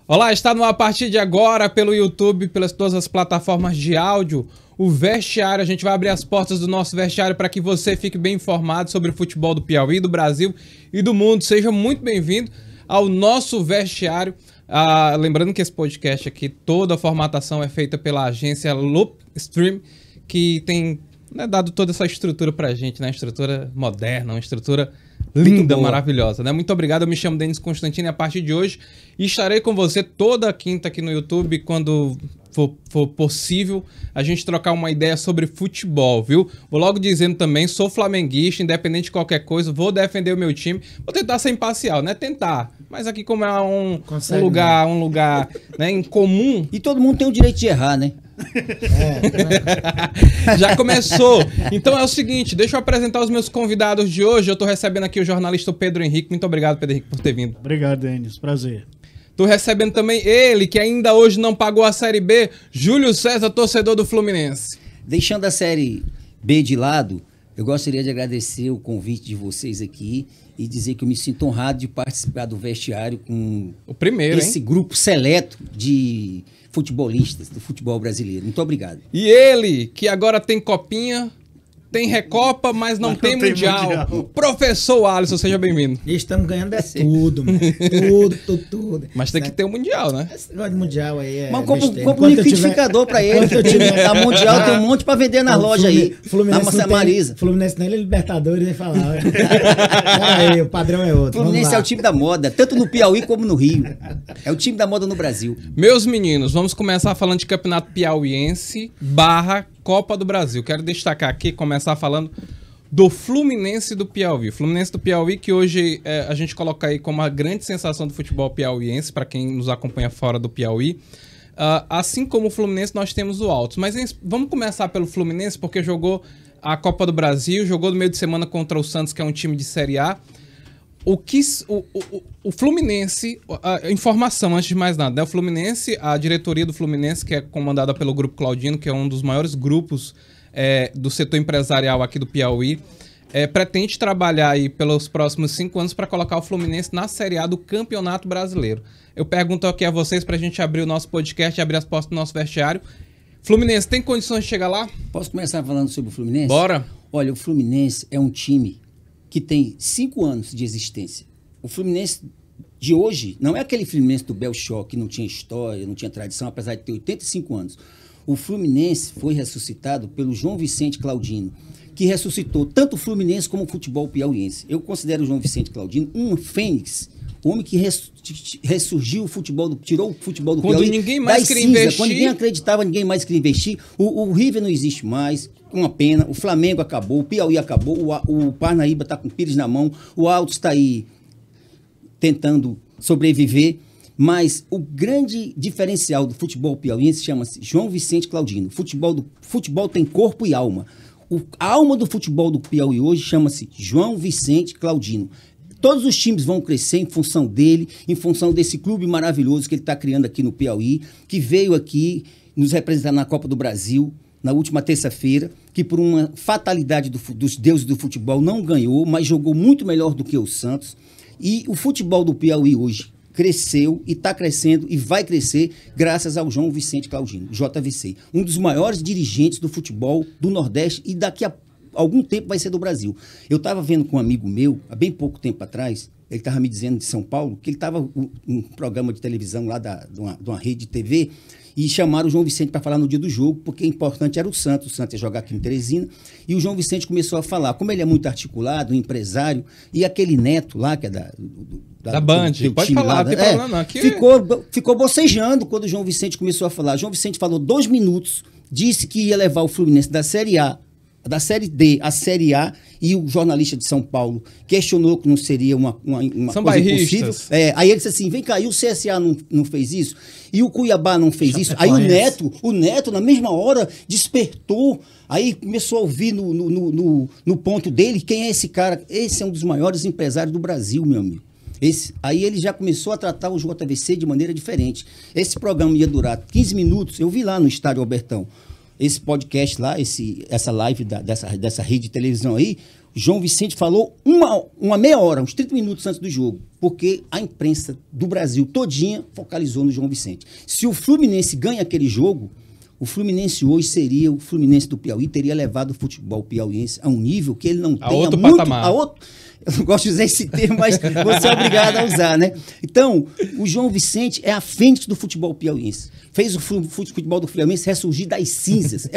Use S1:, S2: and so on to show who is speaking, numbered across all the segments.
S1: Olá, está no ar a partir de agora pelo YouTube, pelas todas as plataformas de áudio, o Vestiário. A gente vai abrir as portas do nosso vestiário para que você fique bem informado sobre o futebol do Piauí, do Brasil e do mundo. Seja muito bem-vindo ao nosso vestiário. Lembrando que esse podcast aqui, toda a formatação é feita pela agência Loop Stream, que tem dado toda essa estrutura pra gente, né? Estrutura moderna, uma estrutura linda, maravilhosa, né? Muito obrigado, eu me chamo Denis Constantino e a partir de hoje estarei com você toda quinta aqui no YouTube, quando for possível, a gente trocar uma ideia sobre futebol, viu? Vou logo dizendo também, sou flamenguista, independente de qualquer coisa, vou defender o meu time, vou tentar ser imparcial, né? Tentar, mas aqui como é um lugar né, em comum...
S2: E todo mundo tem o direito de errar, né?
S1: Já começou. Então é o seguinte, deixa eu apresentar os meus convidados de hoje. Eu tô recebendo aqui o jornalista Pedro Henrique. Muito obrigado, Pedro Henrique, por ter vindo.
S3: Obrigado, Denis. Prazer.
S1: Tô recebendo também ele, que ainda hoje não pagou a Série B, Júlio César, torcedor do Fluminense.
S2: Deixando a Série B de lado, eu gostaria de agradecer o convite de vocês aqui e dizer que eu me sinto honrado de participar do vestiário com
S1: o primeiro,
S2: esse grupo seleto de futebolistas do futebol brasileiro. Muito obrigado.
S1: E ele, que agora tem copinha, tem Recopa, mas não tem mundial. O professor Alisson, seja bem-vindo.
S4: Estamos ganhando tudo, mano. Tudo.
S1: Mas tem que ter o mundial, né?
S4: Esse negócio de mundial aí é.
S2: Mas compra um liquidificador pra ele. Da mundial tem um monte pra vender nas lojas aí.
S4: Fluminense
S2: na Marisa.
S4: Fluminense nem Libertadores, nem falar. Aí, o padrão é outro.
S2: Fluminense é o time da moda, tanto no Piauí como no Rio. É o time da moda no Brasil.
S1: Meus meninos, vamos começar falando de campeonato piauiense / Copa do Brasil. Quero destacar aqui, começar falando do Fluminense do Piauí. Fluminense do Piauí, que hoje a gente coloca aí como a grande sensação do futebol piauiense, para quem nos acompanha fora do Piauí. Assim como o Fluminense, nós temos o Altos. Mas vamos começar pelo Fluminense, porque jogou a Copa do Brasil, jogou no meio de semana contra o Santos, que é um time de Série A. O Fluminense, informação antes de mais nada, né? O Fluminense, a diretoria do Fluminense, que é comandada pelo Grupo Claudino, que é um dos maiores grupos do setor empresarial aqui do Piauí, pretende trabalhar aí pelos próximos 5 anos para colocar o Fluminense na Série A do Campeonato Brasileiro. Eu pergunto aqui a vocês para a gente abrir o nosso podcast e abrir as portas do nosso vestiário. Fluminense, tem condições de chegar lá?
S2: Posso começar falando sobre o Fluminense?
S1: Bora!
S2: Olha, o Fluminense é um time que tem 5 anos de existência. O Fluminense de hoje não é aquele Fluminense do Belchior, que não tinha história, não tinha tradição, apesar de ter 85 anos. O Fluminense foi ressuscitado pelo João Vicente Claudino, que ressuscitou tanto o Fluminense como o futebol piauiense. Eu considero o João Vicente Claudino um fênix, um homem que ressurgiu o futebol, tirou o futebol do Piauí.
S1: Quando ninguém mais queria investir.
S2: Quando ninguém acreditava, ninguém mais queria investir. O River não existe mais, uma pena. O Flamengo acabou, o Piauí acabou, o Parnaíba está com o Pires na mão, o Altos está aí tentando sobreviver. Mas o grande diferencial do futebol piauiense chama-se João Vicente Claudino. Futebol tem corpo e alma. A alma do futebol do Piauí hoje chama-se João Vicente Claudino. Todos os times vão crescer em função dele, em função desse clube maravilhoso que ele está criando aqui no Piauí, que veio aqui nos representar na Copa do Brasil, na última terça-feira, que por uma fatalidade dos deuses do futebol não ganhou, mas jogou muito melhor do que o Santos. E o futebol do Piauí hoje cresceu e está crescendo e vai crescer graças ao João Vicente Claudino, JVC, um dos maiores dirigentes do futebol do Nordeste e daqui a algum tempo vai ser do Brasil. Eu estava vendo com um amigo meu, há bem pouco tempo atrás, ele estava me dizendo de São Paulo, que ele estava em um programa de televisão lá de uma rede de TV, e chamaram o João Vicente para falar no dia do jogo, porque o importante era o Santos ia jogar aqui em Teresina, e o João Vicente começou a falar, como ele é muito articulado, um empresário, e aquele neto lá, que é da
S1: Band, pode falar,
S2: lá,
S1: não tem problema não. Aqui...
S2: ficou bocejando quando o João Vicente começou a falar. O João Vicente falou 2 minutos, disse que ia levar o Fluminense da Série A, da Série D à Série A, e o jornalista de São Paulo questionou que não seria uma coisa impossível. Aí ele disse assim, vem cá, e o CSA não fez isso? E o Cuiabá não fez isso? Aí o Neto, na mesma hora, despertou, aí começou a ouvir no ponto dele, quem é esse cara? Esse é um dos maiores empresários do Brasil, meu amigo. Aí ele já começou a tratar o JVC de maneira diferente. Esse programa ia durar 15 minutos, eu vi lá no Estádio Albertão, esse podcast lá, essa live dessa rede de televisão aí, João Vicente falou uma meia hora, uns 30 minutos antes do jogo, porque a imprensa do Brasil todinha focalizou no João Vicente. Se o Fluminense ganha aquele jogo, o Fluminense hoje seria o Fluminense do Piauí, teria levado o futebol piauiense a um nível que ele não tem
S1: outro patamar.
S2: Eu não gosto de usar esse termo, mas você é obrigado a usar, né? Então, o João Vicente é a frente do futebol piauiense. Fez o futebol do Fluminense ressurgir das cinzas.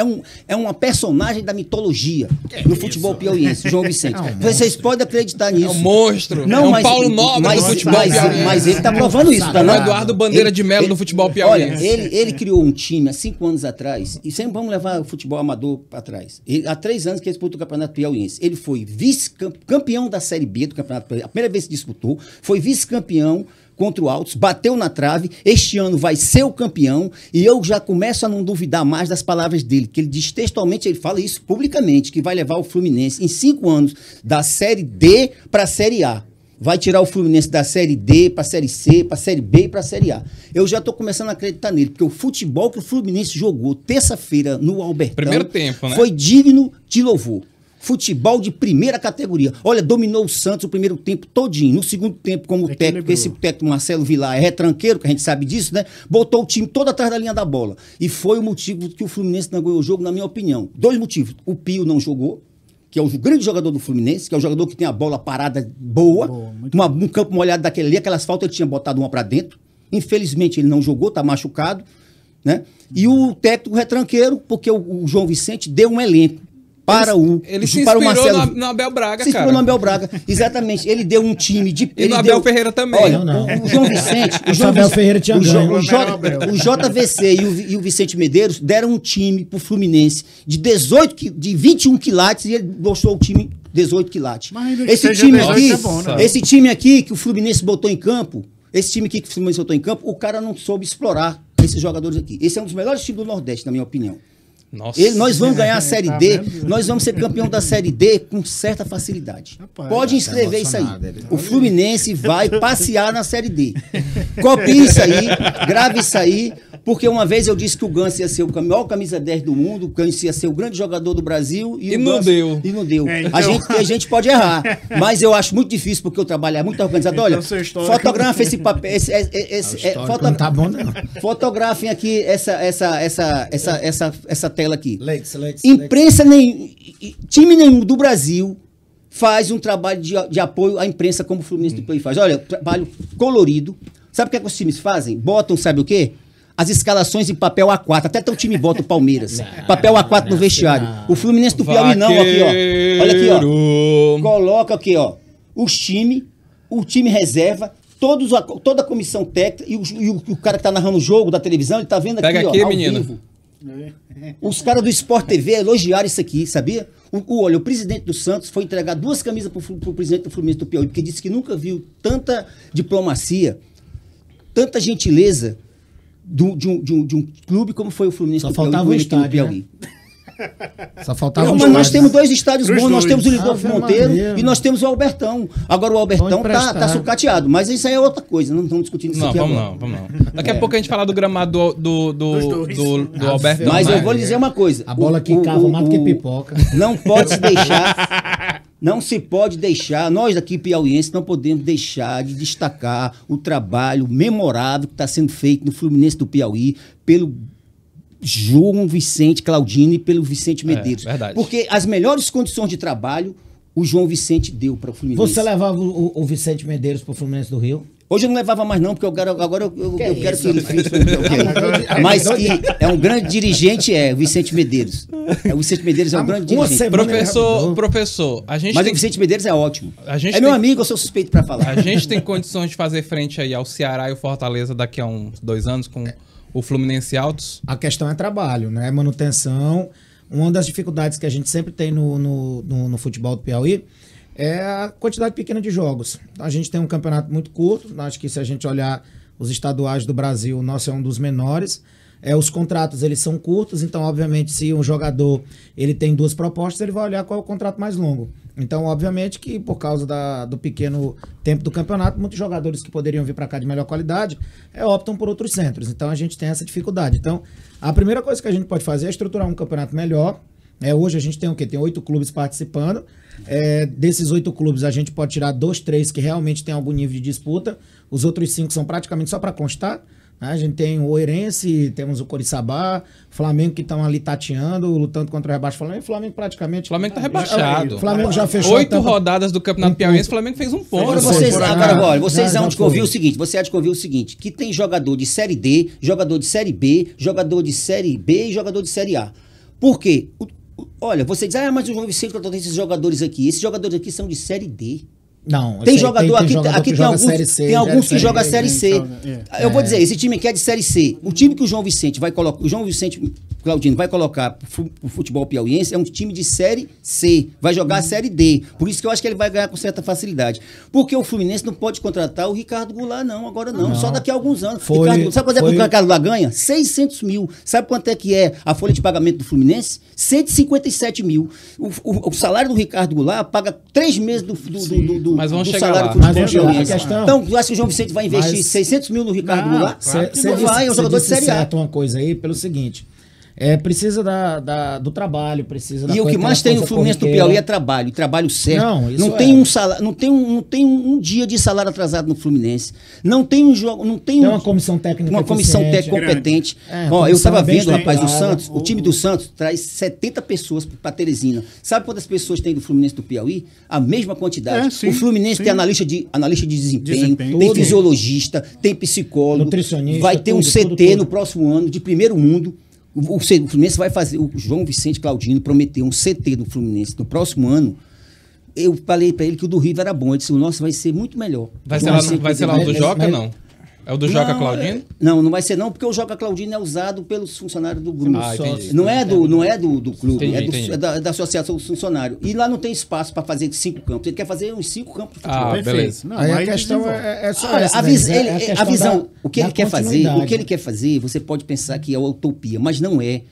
S2: É uma personagem da mitologia no futebol piauiense, o João Vicente. Vocês podem acreditar nisso.
S1: É um monstro.
S2: Não,
S1: é um
S2: mas,
S1: Paulo Nobre do futebol piauiense.
S2: Mas ele está provando isso. Tá,
S1: É o Eduardo Bandeira de Melo do futebol piauiense.
S2: Olha, ele criou um time há 5 anos atrás, e sempre vamos levar o futebol amador para trás. Há 3 anos que ele disputou o Campeonato Piauiense. Ele foi vice-campeão da Série B do Campeonato Piauiense, a primeira vez que disputou, foi vice-campeão contra o Altos, bateu na trave, este ano vai ser o campeão, e eu já começo a não duvidar mais das palavras dele, que ele diz textualmente, ele fala isso publicamente, que vai levar o Fluminense em 5 anos da Série D para a Série A. Vai tirar o Fluminense da Série D para a Série C, para a Série B e para a Série A. Eu já estou começando a acreditar nele, porque o futebol que o Fluminense jogou terça-feira no Albertão
S1: Primeiro tempo, né?
S2: Foi digno de louvor. Futebol de primeira categoria. Olha, dominou o Santos o primeiro tempo todinho. No segundo tempo, como técnico, esse técnico Marcelo Vilar é retranqueiro, que a gente sabe disso, né? Botou o time todo atrás da linha da bola. E foi o motivo que o Fluminense não ganhou o jogo, na minha opinião. 2 motivos. O Pio não jogou, que é o grande jogador do Fluminense, que é o jogador que tem a bola parada boa, um campo molhado daquele ali, aquelas faltas ele tinha botado uma para dentro. Infelizmente ele não jogou, tá machucado, né? E o técnico retranqueiro, porque o João Vicente deu um elenco para
S1: ele se inspirou
S2: Marcelo,
S1: no Abel Braga,
S2: se inspirou no Abel Braga, exatamente. Ele deu um time de...
S1: E no Abel Ferreira também.
S2: Olha, o João Vicente...
S4: O Abel Ferreira tinha ganho.
S2: O JVC e o Vicente Medeiros deram um time pro Fluminense de 21 quilates e ele mostrou o time 18 quilates. Esse time aqui que o Fluminense botou em campo, o cara não soube explorar esses jogadores aqui. Esse é um dos melhores times do Nordeste, na minha opinião.
S1: Nossa.
S2: Nós vamos ganhar a Série D, nós vamos ser campeão da Série D com certa facilidade. Pode inscrever isso aí. O Fluminense vai passear na Série D. Copie isso aí, grave isso aí, porque uma vez eu disse que o Ganso ia ser o maior camisa 10 do mundo, o Ganso ia ser o grande jogador do Brasil. E
S1: não deu.
S2: E não deu. A gente pode errar, mas eu acho muito difícil, porque o trabalho é muito organizado. Olha, fotografa esse papel.
S4: Não tá bom, não.
S2: Fotografem aqui essa tela aqui.
S4: Imprensa
S2: Time nenhum do Brasil faz um trabalho de apoio à imprensa como o Fluminense do Piauí faz. Olha, trabalho colorido. Sabe o que é que os times fazem? Botam, sabe o quê? As escalações em papel A4. Até o time bota o Palmeiras. Papel A4 no vestiário. O Fluminense do Piauí não, aqui, ó. Olha aqui, ó. Coloca aqui, ó. O time reserva, toda a comissão técnica e o cara que tá narrando o jogo da televisão, ele tá vendo aqui,
S1: Pega aqui,
S2: ó,
S1: menino.
S2: ao vivo. Os caras do Sport TV elogiaram isso aqui, sabia? Olha, o presidente do Santos foi entregar 2 camisas pro presidente do Fluminense do Piauí, porque disse que nunca viu tanta diplomacia, tanta gentileza de um clube como foi o Fluminense do Piauí.
S4: Faltava o estádio, né? Só faltava
S2: mas nós temos 2 estádios bons, nós temos o Lidolfo Monteiro e nós temos o Albertão. Agora o Albertão tá sucateado, mas isso aí é outra coisa, não estamos discutindo isso aqui agora.
S1: Vamos não. Daqui a pouco a gente fala do gramado do Albertão.
S2: Mas eu vou lhe dizer uma coisa.
S4: A bola que cava mais do que pipoca.
S2: Não pode se deixar... Não se pode deixar, nós daqui piauienses não podemos deixar de destacar o trabalho memorável que está sendo feito no Fluminense do Piauí pelo João Vicente Claudino e pelo Vicente Medeiros.
S1: Verdade.
S2: Porque as melhores condições de trabalho o João Vicente deu para o Fluminense.
S4: Você levava o Vicente Medeiros para o Fluminense do Rio?
S2: Hoje eu não levava mais não, porque agora eu quero que ele fique. Mas que é um grande dirigente, o Vicente Medeiros. O Vicente Medeiros é um grande dirigente.
S1: Professor,
S2: Mas o Vicente Medeiros é ótimo. Meu amigo, eu sou suspeito para falar.
S1: A gente tem condições de fazer frente aí ao Ceará e o Fortaleza daqui a uns 2 anos com o Fluminense Altos?
S4: A questão é trabalho, né? Manutenção. Uma das dificuldades que a gente sempre tem no futebol do Piauí é a quantidade pequena de jogos. A gente tem um campeonato muito curto, acho que se a gente olhar os estaduais do Brasil, o nosso é um dos menores. Os contratos eles são curtos, então obviamente se um jogador ele tem 2 propostas, ele vai olhar qual é o contrato mais longo. Então obviamente que por causa do pequeno tempo do campeonato, muitos jogadores que poderiam vir para cá de melhor qualidade optam por outros centros. Então a gente tem essa dificuldade. Então a primeira coisa que a gente pode fazer é estruturar um campeonato melhor, Hoje a gente tem o quê? Tem 8 clubes participando. Desses 8 clubes, a gente pode tirar 2, 3 que realmente tem algum nível de disputa. Os outros 5 são praticamente só para constar. A gente tem o Oeirense, temos o Coriçaba, Flamengo que estão ali tateando, lutando contra o rebaixamento. Flamengo praticamente...
S1: Flamengo tá rebaixado.
S4: Flamengo já fechou...
S1: 8 rodadas do Campeonato Piauiense, o Flamengo fez um ponto.
S2: Agora vocês vão de ouvir o seguinte, que tem jogador de Série D, jogador de Série B, jogador de Série B e jogador de Série A. Por quê? Olha, você diz, mas o João Vicente contratou esses jogadores aqui. Esses jogadores aqui são de Série D.
S4: Não,
S2: tem jogador aqui tem alguns que jogam a Série C. Eu vou dizer, esse time aqui é de Série C. O time que o João Vicente vai colocar, o João Vicente Claudino vai colocar o futebol piauiense é um time de Série C. Vai jogar a Série D. Por isso que eu acho que ele vai ganhar com certa facilidade. Porque o Fluminense não pode contratar o Ricardo Goulart, não. Agora não. Só daqui a alguns anos. Sabe quanto é que o Ricardo Goulart ganha? 600 mil. Sabe quanto é que é a folha de pagamento do Fluminense? 157 mil. O salário do Ricardo Goulart paga 3 meses do
S1: mas vamos chegar
S2: salário
S1: lá.
S2: do futebol piauiense. Então, tu acha que o João Vicente vai investir 600 mil no Ricardo Goulart?
S4: Não vai, é um jogador de Série A. Uma coisa aí, pelo seguinte... precisa do trabalho, precisa da
S2: E o que mais tem no Fluminense do Piauí é trabalho, trabalho certo. Não tem um dia de salário atrasado no Fluminense. Não tem um jogo, tem
S4: uma comissão técnica
S2: competente. Eu estava vendo, rapaz, o Santos, o time do Santos traz 70 pessoas para Teresina. Sabe quantas pessoas tem do Fluminense do Piauí? A mesma quantidade. O Fluminense tem analista de desempenho, tem fisiologista, tem psicólogo, nutricionista, vai ter um CT no próximo ano de primeiro mundo. O Fluminense vai fazer, o João Vicente Claudino prometeu um CT do Fluminense no próximo ano. Eu falei para ele que o do River era bom. Ele disse, o nosso vai ser muito melhor.
S1: Vai ser lá o do Joca, não? É o do Joca Claudino?
S2: Não vai ser não, porque o Joca Claudino é usado pelos funcionários do grupo.
S1: Entendi.
S2: Não é do clube,
S1: entendi.
S2: É da associação dos funcionários. E lá não tem espaço para fazer 5 campos. Ele quer fazer uns 5 campos de futebol.
S1: Beleza.
S4: Não, aí a questão é só essa.
S2: A visão, o que ele quer fazer, você pode pensar que é uma utopia, mas não é.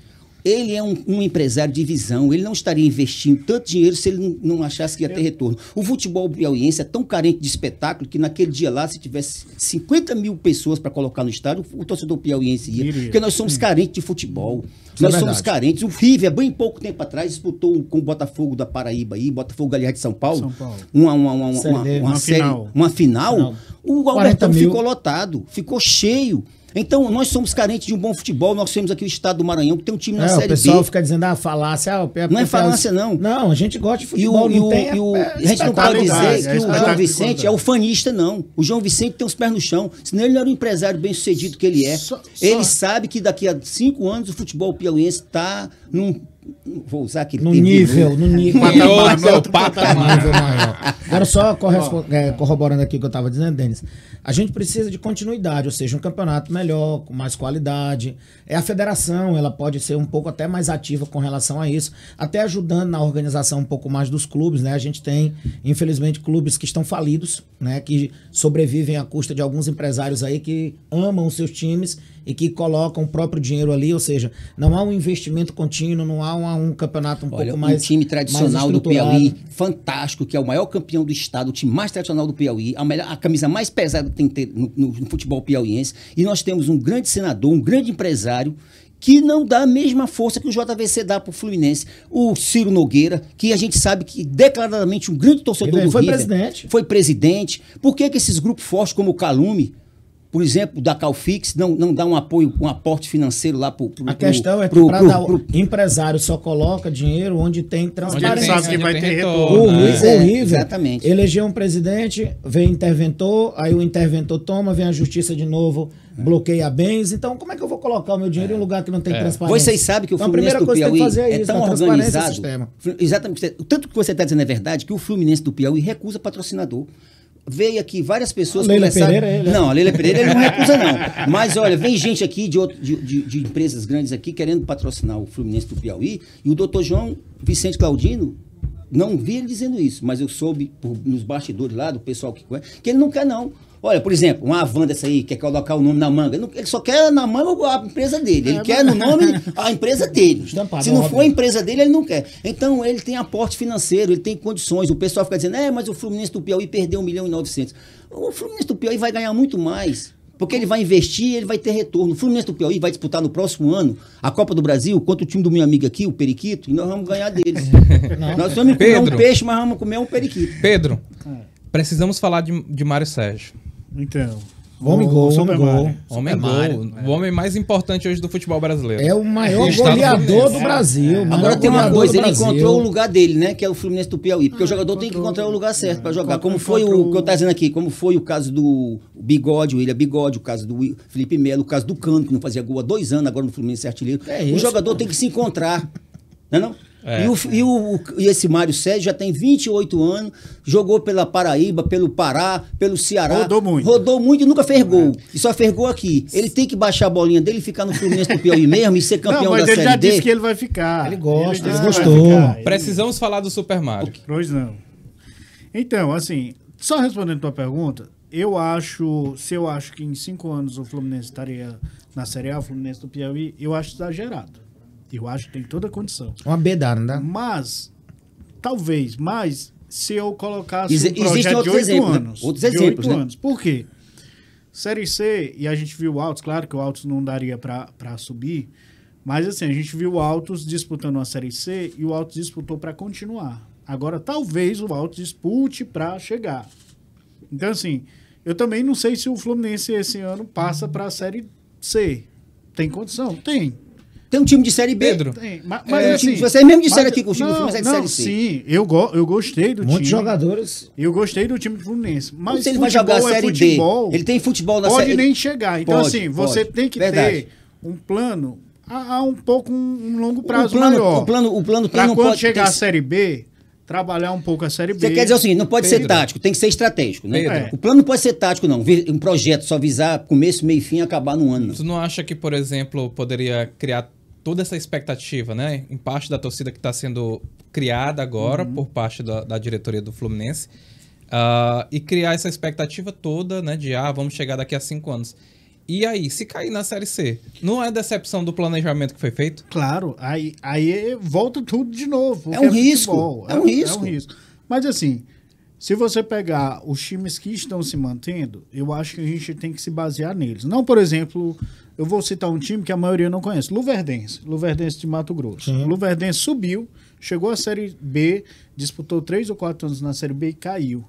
S2: Ele é um empresário de visão, ele não estaria investindo tanto dinheiro se ele não achasse que ia ter retorno. O futebol piauiense é tão carente de espetáculo que naquele dia lá, se tivesse 50 mil pessoas para colocar no estádio, o torcedor piauiense ia. Porque nós somos carentes de futebol. Nós somos carentes. O River, bem pouco tempo atrás, disputou com o Botafogo da Paraíba, Botafogo Galeão de São Paulo. Uma final. O Albertão ficou lotado, ficou cheio. Então, nós somos carentes de um bom futebol. Nós temos aqui o estado do Maranhão, que tem um time na Série B.
S4: O pessoal fica dizendo, falácia.
S2: Não é falácia, não.
S4: Não, a gente gosta de futebol.
S2: A gente não pode dizer que o João Vicente é o fanista, não. O João Vicente tem os pés no chão. Senão ele não era o empresário bem-sucedido que ele é. Ele sabe que daqui a 5 anos o futebol piauiense está num... Vou usar aquele
S4: no nível
S1: patamar
S4: maior. Agora só corroborando aqui o que eu estava dizendo, Denis, a gente precisa de continuidade, ou seja, um campeonato melhor, com mais qualidade. A federação, ela pode ser um pouco até mais ativa com relação a isso, até ajudando na organização um pouco mais dos clubes, né? A gente tem, infelizmente, clubes que estão falidos, né? Que sobrevivem à custa de alguns empresários aí que amam os seus times e que colocam o próprio dinheiro ali, ou seja, não há um investimento contínuo, não há um campeonato pouco mais...
S2: Um time tradicional do Piauí, fantástico, que é o maior campeão do estado, o time mais tradicional do Piauí, a camisa mais pesada que tem que ter no futebol piauiense, e nós temos um grande senador, um grande empresário, que não dá a mesma força que o JVC dá para o Fluminense. O Ciro Nogueira, que a gente sabe que declaradamente um grande torcedor do River, foi presidente. Por que esses grupos fortes como o Calume, por exemplo, da Calfix, não dá um apoio, um aporte financeiro lá para o...
S4: A questão é que empresário só coloca dinheiro onde tem transparência.
S3: Onde sabe que vai ter retorno.
S4: O River
S2: exatamente.
S4: Elegeu um presidente, vem interventor, aí o interventor toma, vem a justiça de novo, bloqueia bens. Então, como é que eu vou colocar o meu dinheiro em um lugar que não tem transparência?
S2: Vocês sabem que o Fluminense do Piauí é tão organizado. Exatamente. Tanto que você está dizendo é verdade, que o Fluminense do Piauí recusa patrocinador. Veio aqui várias pessoas
S4: começaram...
S2: Não, a Leila Pereira ele não recusa, não. Mas, olha, vem gente aqui de empresas grandes aqui querendo patrocinar o Fluminense do Piauí, e o doutor João Vicente Claudino, não vi ele dizendo isso, mas eu soube nos bastidores lá, do pessoal que ele não quer, não. Olha, por exemplo, uma Havan dessa aí, quer colocar o nome na manga. Ele só quer na manga a empresa dele. Ele quer no nome a empresa dele. Se não for a empresa dele, ele não quer. Então, ele tem aporte financeiro, ele tem condições. O pessoal fica dizendo, mas o Fluminense do Piauí perdeu 1,9 milhão. O Fluminense do Piauí vai ganhar muito mais Porque ele vai investir, ele vai ter retorno. O Fluminense do Piauí vai disputar no próximo ano a Copa do Brasil contra o time do meu amigo aqui, o Periquito, e nós vamos ganhar deles. Nós vamos comer um peixe, mas vamos comer um periquito.
S1: Pedro, precisamos falar de Mário Sérgio.
S3: Então...
S4: Homem gol.
S1: Homem gol. O homem mais importante hoje do futebol brasileiro.
S4: É o maior goleador do Brasil.
S2: Agora tem uma coisa, ele encontrou o lugar dele, né? Que é o Fluminense do Piauí. Porque o jogador tem que encontrar o lugar certo para jogar. Como foi o que eu estava dizendo aqui, como foi o caso do Bigode, o William Bigode, o caso do Felipe Melo, o caso do Cano, que não fazia gol há 2 anos, agora no Fluminense é artilheiro. O jogador tem que se encontrar. Não é não? E esse Mário Sérgio já tem 28 anos, jogou pela Paraíba, pelo Pará, pelo Ceará. Rodou muito e nunca fez gol. E só fez gol aqui. Ele tem que baixar a bolinha dele, ficar no Fluminense do Piauí mesmo e ser campeão da Série D.
S3: Mas ele já disse que ele vai ficar.
S4: Ele gosta, ele
S1: gostou. Precisamos falar do Super Mário.
S3: Pois não. Então, assim, só respondendo a tua pergunta, se eu acho que em 5 anos o Fluminense estaria na Série A, o Fluminense do Piauí, eu acho exagerado. Eu acho que tem toda a condição.
S4: Uma bedada, não dá?
S3: Mas, talvez, se eu colocasse um projeto de 8 anos.
S2: Outros exemplos, né?
S3: Por quê? Série C, e a gente viu o Altos, claro que o Altos não daria para subir, mas assim, a gente viu o Altos disputando a Série C e o Altos disputou para continuar. Agora, talvez o Altos dispute para chegar. Então, assim, eu também não sei se o Fluminense esse ano passa para a Série C. Tem condição? Tem.
S2: Tem um time de Série B.
S3: Pedro. Tem, mas assim,
S2: vocês mesmo disseram aqui que o time do Fluminense é de Série C.
S3: Sim, eu gostei do time.
S4: Muitos jogadores.
S3: Eu gostei do time do Fluminense. Mas
S2: se ele vai jogar a Série D, ele tem futebol na
S3: Série
S2: Série
S3: D. Pode nem chegar. Então, assim, você tem que ter um plano a um pouco um longo prazo maior.
S2: O plano
S3: para quando chegar a Série B, trabalhar um pouco a Série B.
S2: Você quer dizer o seguinte, não pode ser tático, tem que ser estratégico, né? O plano não pode ser tático, não. Um projeto só visar começo, meio e fim e acabar no ano. Não.
S1: Tu não acha que, por exemplo, poderia criar toda essa expectativa, né? Em parte da torcida que está sendo criada agora por parte da diretoria do Fluminense e criar essa expectativa toda, né? De vamos chegar daqui a 5 anos. E aí, se cair na Série C, não é decepção do planejamento que foi feito?
S3: Claro, aí volta tudo de novo.
S2: É um risco. É um risco.
S3: Mas assim, se você pegar os times que estão se mantendo, eu acho que a gente tem que se basear neles. Não, por exemplo, eu vou citar um time que a maioria não conhece. Luverdense de Mato Grosso. Luverdense subiu, chegou à Série B, disputou 3 ou 4 anos na Série B e caiu.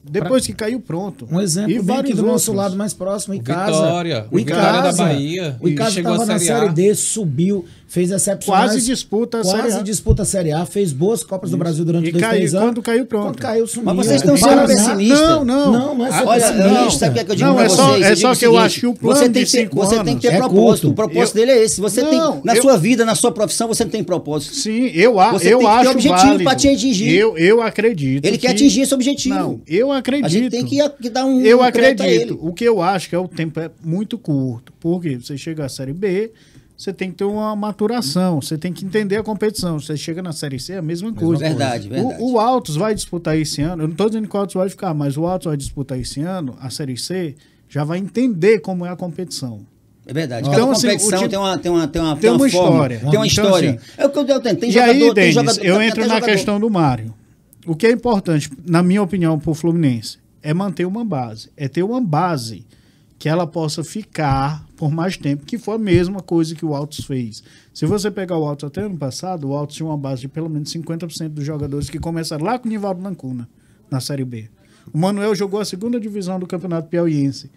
S3: Depois que caiu, pronto.
S4: Um exemplo bem aqui do nosso lado mais próximo, o Vitória da Bahia. O Icasa estava na Série D, subiu, fez excepcionais.
S3: Quase disputa
S4: a Série A, fez boas Copas do Brasil durante 2-3 anos.
S3: Quando caiu, pronto.
S4: Quando caiu, sumiu.
S2: Mas vocês estão sendo pessimistas.
S4: Não é ser pessimista.
S2: Sabe o que eu digo pra vocês?
S3: É só que eu acho que o plano de 5 anos...
S2: Você tem que ter propósito. O propósito dele é esse. Você tem, na sua vida, na sua profissão, você não tem propósito.
S3: Sim, eu acho
S2: válido. Você tem que ter objetivo para te atingir.
S3: Eu acredito.
S2: Ele quer atingir esse objetivo.
S3: Não, eu acredito.
S2: A gente tem que dar um...
S3: Eu acredito. O que eu acho que o tempo é muito curto. Porque você chega à Série B... Você tem que ter uma maturação, você tem que entender a competição. Você chega na Série C, é a mesma coisa.
S2: Verdade.
S3: O Altos vai disputar esse ano, eu não estou dizendo que o Altos vai ficar, mas o Altos vai disputar esse ano, a Série C, já vai entender como é a competição.
S2: É verdade.
S3: Então,
S2: Cada
S3: assim,
S2: competição
S3: tem uma história.
S2: Tem uma história.
S3: Então, assim,
S2: é o que eu tento. Tem
S3: e
S2: jogador,
S3: aí,
S2: tem
S3: Denis,
S2: jogador.
S3: Eu entro na questão do Mário. O que é importante, na minha opinião, para o Fluminense, é manter uma base. É ter uma base que ela possa ficar por mais tempo, que foi a mesma coisa que o Altos fez. Se você pegar o Altos até ano passado, o Altos tinha uma base de pelo menos 50% dos jogadores que começaram lá com o Nivaldo Lancuna, na Série B. O Manuel jogou a 2ª divisão do Campeonato Piauiense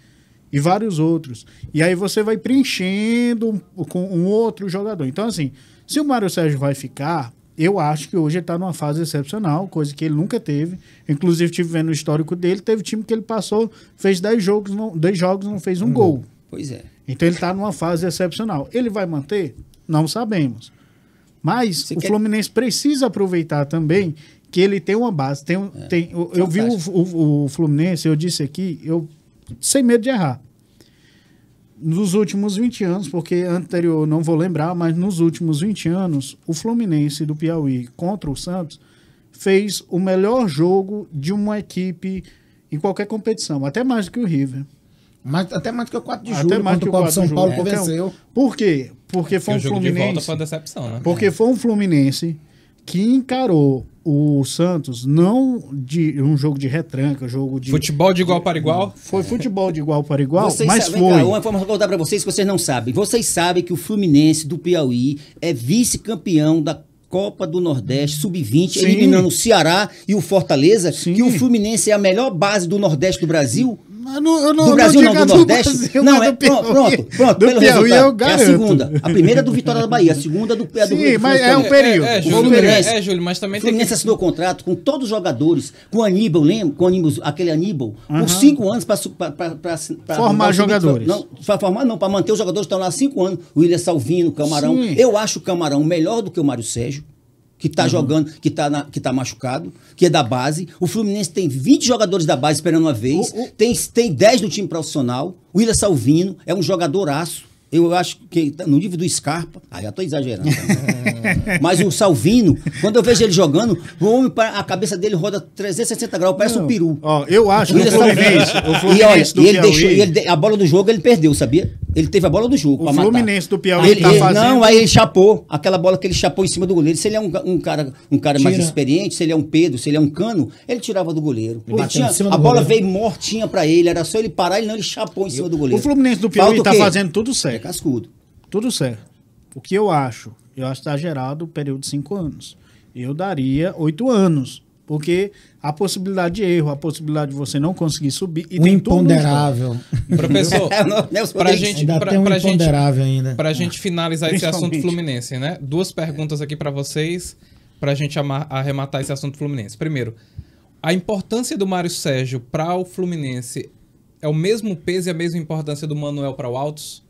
S3: e vários outros. E aí você vai preenchendo com um outro jogador. Então, assim, se o Mário Sérgio vai ficar, eu acho que hoje ele está numa fase excepcional, coisa que ele nunca teve. Inclusive, estive vendo o histórico dele, teve time que ele passou, fez 10 jogos, não fez um gol.
S2: Pois é.
S3: Então ele está numa fase excepcional. Ele vai manter? Não sabemos. Mas Fluminense precisa aproveitar também que ele tem uma base. Eu vi o Fluminense, eu disse aqui, sem medo de errar. Nos últimos 20 anos, porque anterior não vou lembrar, mas nos últimos 20 anos, o Fluminense do Piauí contra o Santos fez o melhor jogo de uma equipe em qualquer competição, até mais do que o River.
S4: Até mais do que o 4 de julho, contra o Copa São Paulo, que venceu.
S3: Por quê? Porque foi um Fluminense...
S1: De volta foi uma decepção, né?
S3: Porque foi um Fluminense que encarou o Santos não de um jogo de retranca, jogo de...
S1: Futebol de igual para igual?
S3: Foi futebol de igual para igual,
S2: Vocês
S3: mas
S2: sabem,
S3: foi.
S2: Cá, uma informação que eu vou dar para vocês que vocês não sabem. Vocês sabem que o Fluminense do Piauí é vice-campeão da Copa do Nordeste Sub-20,
S3: Sim.
S2: eliminando o Ceará e o Fortaleza,
S3: Sim.
S2: que o Fluminense é a melhor base do Nordeste do Brasil.
S3: Eu
S2: Do Brasil não,
S3: digo
S2: do
S3: a
S2: Nordeste?
S3: Brasil,
S2: Não,
S3: mas
S2: é
S3: do Piauí.
S2: pronto.
S3: Do
S2: Pelo
S3: Piauí eu
S2: resultado. É a
S3: garanto.
S2: segunda. A primeira é do Vitória da Bahia, a segunda do
S3: Sim, mas é um
S2: Fluminense.
S3: período.
S1: Júlio, mas também
S2: O
S1: tem
S2: Fluminense
S1: que...
S2: assinou contrato com todos os jogadores, com o Aníbal, lembra? Com o Aníbal, aquele Aníbal, por 5 anos para
S3: Formar jogadores.
S2: Não, para formar não, para manter os jogadores que estão lá há 5 anos. O William Salvino, o Camarão.
S3: Sim.
S2: Eu acho o Camarão melhor do que o Mário Sérgio, que está jogando, que tá machucado, que é da base. O Fluminense tem 20 jogadores da base esperando uma vez. Tem 10 no time profissional. O William Salvino é um jogadoraço. Eu acho que tá no nível do Scarpa. Já tô exagerando. Mas o Salvino, quando eu vejo ele jogando, o homem, a cabeça dele roda 360 graus, parece um peru.
S3: Ó, eu acho que o
S2: William
S3: Fluminense,
S2: Salvino.
S3: o Fluminense do
S2: E ele
S3: Piauí...
S2: deixou, a bola do jogo ele perdeu, sabia? Ele teve a bola do jogo
S3: O
S2: pra matar.
S3: Fluminense do Piauí tá fazendo...
S2: Não, aí ele chapou. Aquela bola que ele chapou em cima do goleiro. Se ele é um cara mais
S4: Tira.
S2: experiente, se ele é um Pedro, se ele é um Cano, ele tirava do goleiro. Ele
S4: bateu em cima do
S2: a bola
S4: goleiro.
S2: veio mortinha pra ele, era só ele parar, ele chapou em cima do goleiro.
S3: O Fluminense do Piauí
S2: Falta o
S3: tá
S2: quê?
S3: fazendo tudo
S2: É
S3: certo.
S2: cascudo.
S3: Tudo certo. O que eu acho? Eu acho que está gerado o período de 5 anos. Eu daria 8 anos. Porque a possibilidade de erro, a possibilidade de você não conseguir subir... E
S4: O
S3: tem tudo no jogo.
S4: imponderável.
S1: Professor,
S2: Nelson
S1: pra
S2: Rodrigues.
S1: gente,
S4: Ainda tem um imponderável ainda.
S1: pra gente finalizar esse assunto
S3: Principalmente.
S1: Fluminense, né? 2 perguntas aqui pra vocês, pra gente arrematar esse assunto Fluminense. Primeiro, a importância do Mário Sérgio para o Fluminense é o mesmo peso e a mesma importância do Manuel para o Altos?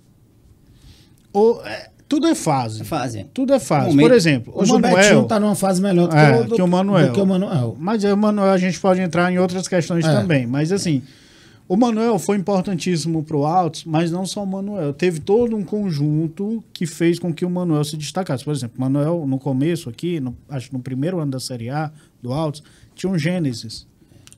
S3: Tudo é fase.
S2: É fase.
S3: Tudo é fase.
S2: Momento.
S3: Por exemplo,
S4: Hoje o Betinho tá numa fase melhor do
S3: que o Manuel.
S4: do que o Manuel.
S3: Mas o Manuel a gente pode entrar em outras questões também. Mas assim, o Manuel foi importantíssimo pro Altos, mas não só o Manuel. Teve todo um conjunto que fez com que o Manuel se destacasse. Por exemplo, o Manuel, no começo aqui, acho que no primeiro ano da Série A do Altos, tinha um Gênesis.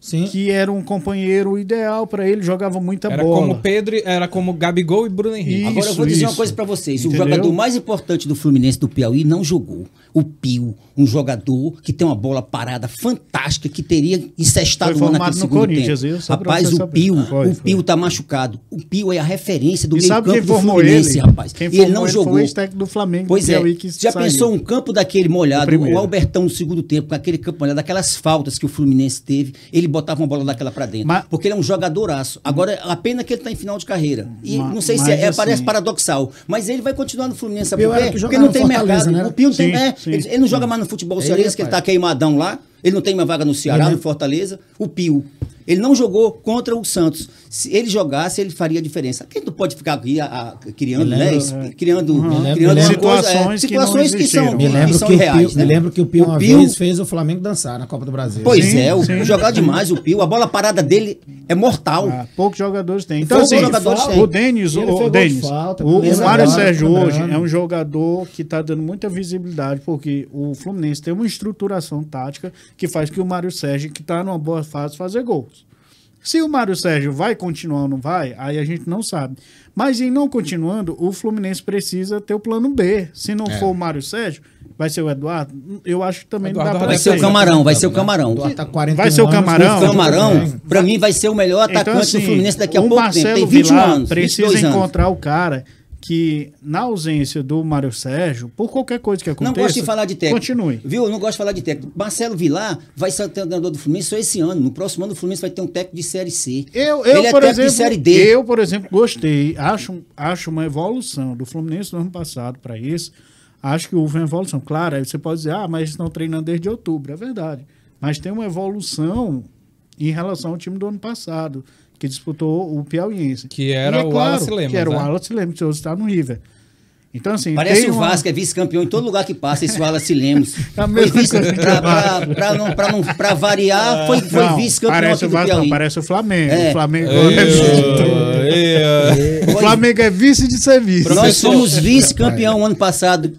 S4: Sim.
S3: Que era um companheiro ideal para ele, jogava muita
S1: Era
S3: bola.
S1: como Pedro, era como Gabigol e Bruno Henrique.
S2: Agora eu vou dizer uma coisa pra vocês. O jogador mais importante do Fluminense do Piauí não jogou. O Pio, um jogador que tem uma bola parada fantástica, que teria incestado
S3: Foi
S2: o ano
S3: formado
S2: naquele
S3: no
S2: segundo
S3: Corinthians,
S2: tempo.
S3: viu? Só pra
S2: Rapaz,
S3: você
S2: o
S3: saber.
S2: Pio,
S3: Foi.
S2: Pio tá machucado. O Pio é a referência do
S3: E sabe
S2: meio
S3: quem
S2: campo do
S3: formou
S2: Fluminense,
S3: ele?
S2: rapaz.
S3: Quem
S2: E ele
S3: formou
S2: não
S3: ele
S2: jogou.
S3: foi o ex-técnico do Flamengo,
S2: Pois
S3: do
S2: é.
S3: Piauí, que
S2: Já
S3: saiu.
S2: pensou um campo daquele molhado,
S3: primeiro.
S2: o Albertão no segundo tempo, com aquele campo molhado, aquelas faltas que o Fluminense teve, ele botava uma bola daquela pra dentro.
S3: Mas-
S2: Porque ele é um jogadoraço. Agora, a pena que ele tá em final de carreira. E não sei se
S3: mas assim-
S2: parece paradoxal, mas ele vai continuar no Fluminense, sabe
S4: Pio
S2: por
S4: era
S2: quê?
S4: que
S2: Porque
S4: jogava
S2: não tem
S4: no Fortaleza,
S2: mercado.
S4: né?
S2: O Pio não
S3: Sim,
S2: tem,
S3: sim.
S2: ele não joga mais no futebol cearense, que ele tá queimadão lá. Ele não tem uma vaga no Ceará, no Fortaleza. O Pio. Ele não jogou contra o Santos. Se ele jogasse, ele faria a diferença. Quem não pode ficar aqui criando,
S4: Me
S2: né?
S4: lembro,
S2: Criando uma
S3: Situações
S2: coisa,
S3: que não
S2: situações que são,
S3: existiram.
S4: Me lembro,
S2: que são
S4: que
S2: irreais.
S4: me lembro que o Pio uma
S2: Pio-
S4: vez fez o Flamengo dançar na Copa do Brasil.
S2: Pois
S3: Sim,
S2: é,
S3: sim.
S2: jogar demais o Pio. A bola parada dele é mortal.
S3: Poucos jogadores têm. Então,
S2: Poucos
S3: assim,
S2: jogadores têm.
S3: o Denis,
S4: Ele fez gol de
S3: Denis,
S4: falta,
S3: o
S4: mesmo
S3: Mário
S4: agora,
S3: Sérgio
S4: lembrando.
S3: hoje é um jogador que está dando muita visibilidade, porque o Fluminense tem uma estruturação tática que faz que o Mário Sérgio, que está numa boa fase, fazer gols. Se o Mário Sérgio vai continuar ou não vai, aí a gente não sabe. Mas em não continuando, o Fluminense precisa ter o plano B. Se não for o Mário Sérgio, vai ser o Eduardo. Eu acho que também
S1: Eduardo
S3: não dá
S2: Vai
S3: pra
S2: ser o
S3: ser.
S2: Camarão, vai ser o Camarão.
S4: Eduardo tá 41
S3: Vai ser o
S4: anos,
S3: Camarão?
S2: O Camarão, pra mim, vai ser o melhor atacante
S3: Então, assim,
S2: do Fluminense daqui a
S3: o
S2: pouco tempo. Tem
S3: Marcelo
S2: 21
S3: Vilar
S2: anos,
S3: precisa
S2: 22 anos.
S3: encontrar o cara que, na ausência do Mário Sérgio, por qualquer coisa que aconteça,
S2: Não gosto de falar de técnico.
S3: continue.
S2: Viu? Eu não gosto de falar de técnico. Marcelo Vilar vai ser o treinador do Fluminense só esse ano. No próximo ano, o Fluminense vai ter um técnico de Série C.
S3: Eu
S2: Ele é
S3: por
S2: técnico
S3: exemplo,
S2: de Série D.
S3: eu, por exemplo, gostei. Acho uma evolução do Fluminense no ano passado para isso. Acho que houve uma evolução. Claro, aí você pode dizer, mas estão treinando desde outubro. É verdade. Mas tem uma evolução em relação ao time do ano passado, que disputou o Piauiense.
S1: Que era
S3: E
S1: o Wallace Lemos,
S3: Que era
S1: né?
S3: o Wallace Lemos, que hoje está no River. Então, assim,
S2: Parece
S3: tem
S2: o
S3: uma-
S2: Vasco, é vice-campeão em todo lugar que passa, esse Wallace Lemos.
S3: É a mesma
S2: Foi vice,
S3: coisa que
S2: pra variar, foi
S3: Não,
S2: vice-campeão
S3: parece
S2: aqui
S3: o
S2: do
S3: Vasco, não,
S2: Piauí.
S3: parece o Flamengo.
S2: É.
S3: O Flamengo,
S1: Ei,
S3: o Flamengo é vice de serviço.
S2: Nós
S1: Professor-
S2: fomos vice-campeão ano passado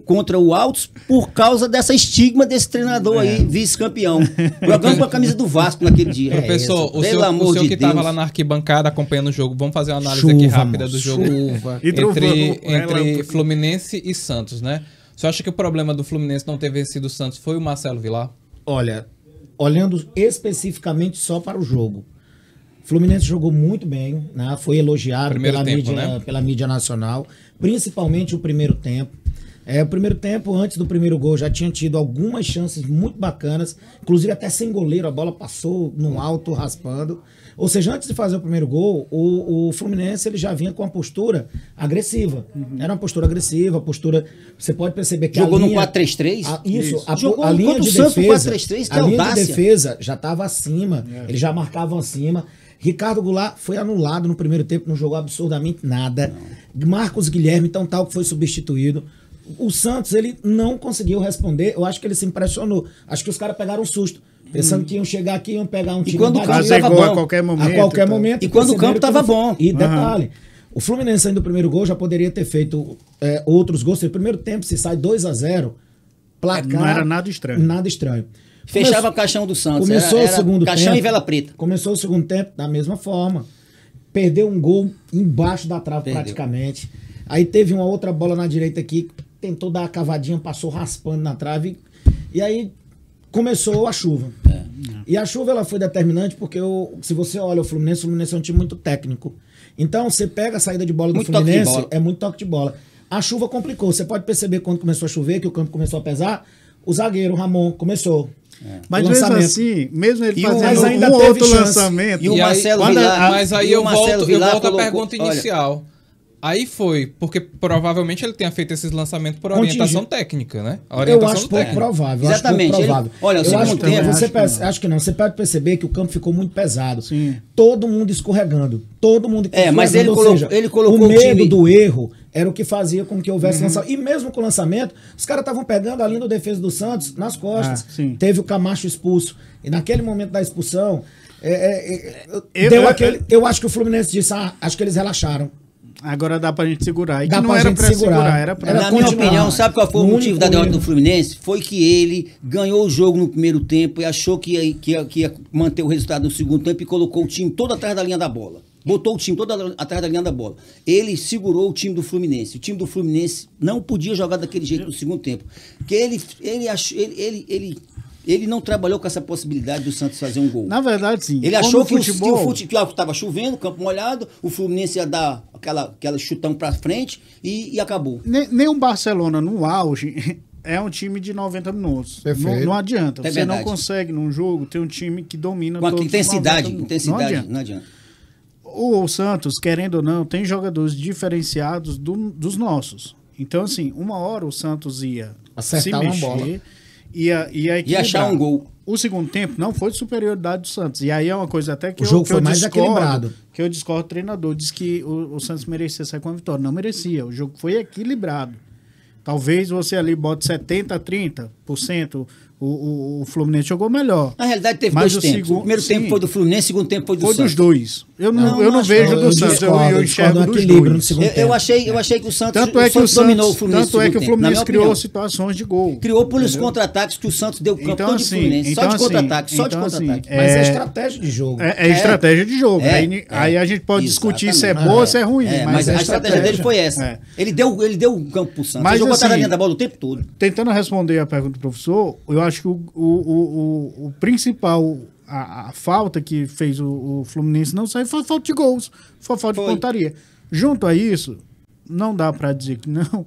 S2: contra o Altos por causa dessa estigma desse treinador aí, vice-campeão. Jogando com a camisa do Vasco naquele dia.
S1: Professor, o
S2: Pelo
S1: senhor,
S2: amor
S1: que
S2: de
S1: estava
S2: Deus.
S1: lá na arquibancada acompanhando o jogo, vamos fazer uma análise
S4: Chuva,
S1: aqui rápida
S4: moço,
S1: do jogo
S4: chuva.
S3: E trovão,
S1: entre
S3: relâmpago.
S1: Fluminense e Santos, né? Você acha que o problema do Fluminense não ter vencido o Santos foi o Marcelo Vilar?
S4: Olha, olhando especificamente só para o jogo, o Fluminense jogou muito bem, né? Foi elogiado pela mídia nacional, principalmente o primeiro tempo. O primeiro tempo, antes do primeiro gol, já tinha tido algumas chances muito bacanas, inclusive até sem goleiro, a bola passou no alto, raspando. Ou seja, antes de fazer o primeiro gol, o Fluminense ele já vinha com uma postura agressiva. Era uma postura agressiva, postura... Você pode perceber que
S2: jogou
S4: a linha...
S2: no 4-3-3?
S4: Isso.
S2: Jogou
S4: a linha de defesa,
S2: 4-3-3, que
S4: a
S2: é
S4: linha de
S2: audácia.
S4: defesa já estava acima, eles já marcavam acima. Ricardo Goulart foi anulado no primeiro tempo, não jogou absurdamente nada. Marcos Guilherme, então tal, que foi substituído. O Santos, ele não conseguiu responder. Eu acho que ele se impressionou. Acho que os caras pegaram um susto. Pensando que iam chegar aqui, iam pegar um time
S2: quando o campo
S3: Fazer
S2: tava
S3: gol
S2: bom.
S3: a qualquer momento.
S4: a qualquer momento.
S2: E quando o campo
S4: perceberam
S2: tava
S4: que não
S2: bom.
S4: foi. E detalhe, o Fluminense saindo do primeiro gol já poderia ter feito outros gols. No primeiro tempo, se sai 2-0, placar...
S3: Não era nada estranho.
S4: Nada estranho.
S2: Fechava o caixão do Santos.
S4: Começou
S2: era
S4: o segundo
S2: caixão
S4: tempo.
S2: e vela preta.
S4: Começou o segundo tempo da mesma forma. Perdeu um gol embaixo da trave
S2: Perdeu.
S4: praticamente. Aí teve uma outra bola na direita aqui, tentou dar a cavadinha, passou raspando na trave. E aí começou a chuva. E a chuva ela foi determinante porque se você olha o Fluminense é um time muito técnico. Então você pega a saída de bola do
S2: Muito toque de
S4: Fluminense,
S2: bola.
S4: é muito toque de bola. A chuva complicou. Você pode perceber quando começou a chover, que o campo começou a pesar, o zagueiro, o Ramon, começou.
S3: Mas
S4: O
S3: mesmo
S4: lançamento.
S3: assim, mesmo ele
S2: E o-
S3: fazendo
S2: mas
S4: ainda
S3: um
S4: teve
S3: outro
S4: chance.
S3: lançamento...
S2: E o
S1: E aí,
S2: Marcelo
S3: quando
S2: Vilar...
S1: Mas aí
S2: e o
S1: eu
S2: Marcelo
S1: volto
S2: Vilar
S1: à
S2: colocou-
S1: pergunta
S2: olha,
S1: inicial. Aí foi, porque provavelmente ele tenha feito esses lançamentos por orientação técnica, né? A
S4: Eu
S1: orientação
S4: acho
S1: do
S4: pouco
S1: técnico.
S4: provável.
S2: Exatamente.
S4: Acho pouco provável.
S2: Olha, o
S4: Eu
S2: segundo
S4: acho que
S2: tempo-
S4: você
S3: acho que não.
S4: acho que não. Você pode perceber que o campo ficou muito pesado.
S3: Sim.
S4: Todo mundo escorregando. Todo mundo
S2: mas ele
S4: ou
S2: colocou-
S4: seja,
S2: ele colocou
S4: o
S2: o
S4: medo
S2: time-
S4: do erro era o que fazia com que houvesse lançamento. E mesmo com o lançamento, os caras estavam pegando a linha do defesa do Santos nas costas.
S3: sim.
S4: Teve o Camacho expulso. E naquele momento da expulsão,
S3: Eu-
S4: eu acho que o Fluminense disse, acho que eles relaxaram.
S3: Agora dá pra gente segurar. E
S4: Dá
S3: que não
S4: pra
S3: era
S4: gente
S3: pra
S4: segurar.
S3: segurar, era pra...
S4: Era
S2: Na minha
S4: continuar.
S2: opinião, sabe qual foi o
S4: No
S2: motivo
S4: único
S2: da derrota
S4: erro.
S2: do Fluminense? Foi que ele ganhou o jogo no primeiro tempo e achou que ia manter o resultado no segundo tempo e colocou o time todo atrás da linha da bola. Botou o time todo atrás da linha da bola. Ele segurou o time do Fluminense. O time do Fluminense não podia jogar daquele jeito no segundo tempo. Porque ele não trabalhou com essa possibilidade do Santos fazer um gol.
S3: Na verdade, sim.
S2: Ele
S3: Como
S2: achou
S3: no
S2: que
S3: futebol,
S2: que estava chovendo, campo molhado, o Fluminense ia dar aquela chutão pra frente e acabou.
S3: nem um Barcelona no auge é um time de 90 minutos.
S4: Perfeito.
S3: Não adianta.
S2: É
S3: Você não
S2: verdade.
S3: consegue, num jogo, ter um time que domina
S2: Com a
S3: todos os 90
S2: intensidade,
S3: minutos. Não adianta.
S2: não adianta.
S3: O Santos, querendo ou não, tem jogadores diferenciados dos nossos. Então, assim, uma hora o Santos ia
S4: Acertar
S3: se
S4: uma
S3: mexer,
S4: bola.
S3: ia
S2: E achar um gol.
S3: O segundo tempo não foi de superioridade do Santos. E aí é uma coisa até que
S4: O
S3: eu,
S4: jogo
S3: que
S4: foi
S3: eu
S4: mais
S3: discordo,
S4: equilibrado.
S3: que eu discordo do treinador. Diz que o Santos merecia sair com a vitória. Não merecia. O jogo foi equilibrado. Talvez você ali bote 70% a 30%. O Fluminense jogou melhor.
S2: Na realidade, teve
S3: Mas
S2: dois
S3: o
S2: tempos.
S3: segundo-
S2: O primeiro
S3: sim.
S2: tempo foi do Fluminense, o segundo tempo foi do
S3: Foi
S2: Santos.
S3: dos dois. Eu não
S2: Não
S3: vejo
S2: acho,
S3: do Santos, eu
S4: discordo
S3: enxergo
S4: do
S3: dos
S4: equilíbrio no
S3: dois.
S4: segundo
S2: Eu achei que o Santos,
S3: Tanto é que o
S2: dominou o Fluminense.
S3: Tanto é
S2: no
S3: que o
S2: segundo tempo, na
S3: Fluminense
S2: minha
S3: criou
S2: opinião.
S3: situações de gol.
S2: Criou pelos
S3: Entendeu?
S2: contra-ataques que o Santos deu o campo
S3: Então,
S2: todo de
S3: assim,
S2: Fluminense. Só
S3: então,
S2: de
S3: assim,
S2: contra-ataque, só de
S3: então, assim,
S2: contra-ataque.
S4: Mas é
S3: É-
S4: estratégia de jogo.
S3: É estratégia de jogo.
S2: É,
S3: Aí a gente pode discutir se é boa ou se é ruim.
S2: Mas
S3: é
S2: a estratégia dele foi essa.
S3: É.
S2: Ele deu o campo pro Santos.
S3: Mas,
S2: Ele jogou atrás da
S3: assim,
S2: linha da bola o tempo todo.
S3: Tentando responder a pergunta do professor, eu acho que o principal, a falta que fez o Fluminense não sair foi a falta de gols, foi a falta de
S2: Foi.
S3: pontaria. Junto a isso, não dá pra dizer que não.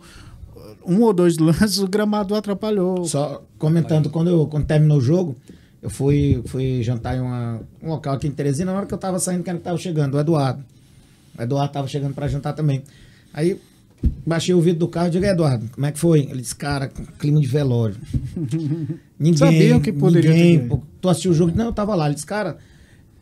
S3: Um ou dois lances o gramado atrapalhou.
S4: Só comentando, quando terminou o jogo, eu fui jantar em um local aqui em Teresina. Na hora que eu tava saindo, quem tava chegando? O Eduardo. O Eduardo tava chegando pra jantar também. Aí baixei o vidro do carro e digo, Eduardo, como é que foi? Ele disse, cara, clima de velório. Ninguém,
S3: Sabiam que poderia ter.
S4: pô, tu assistiu o jogo? Não, eu tava lá. Ele disse, cara,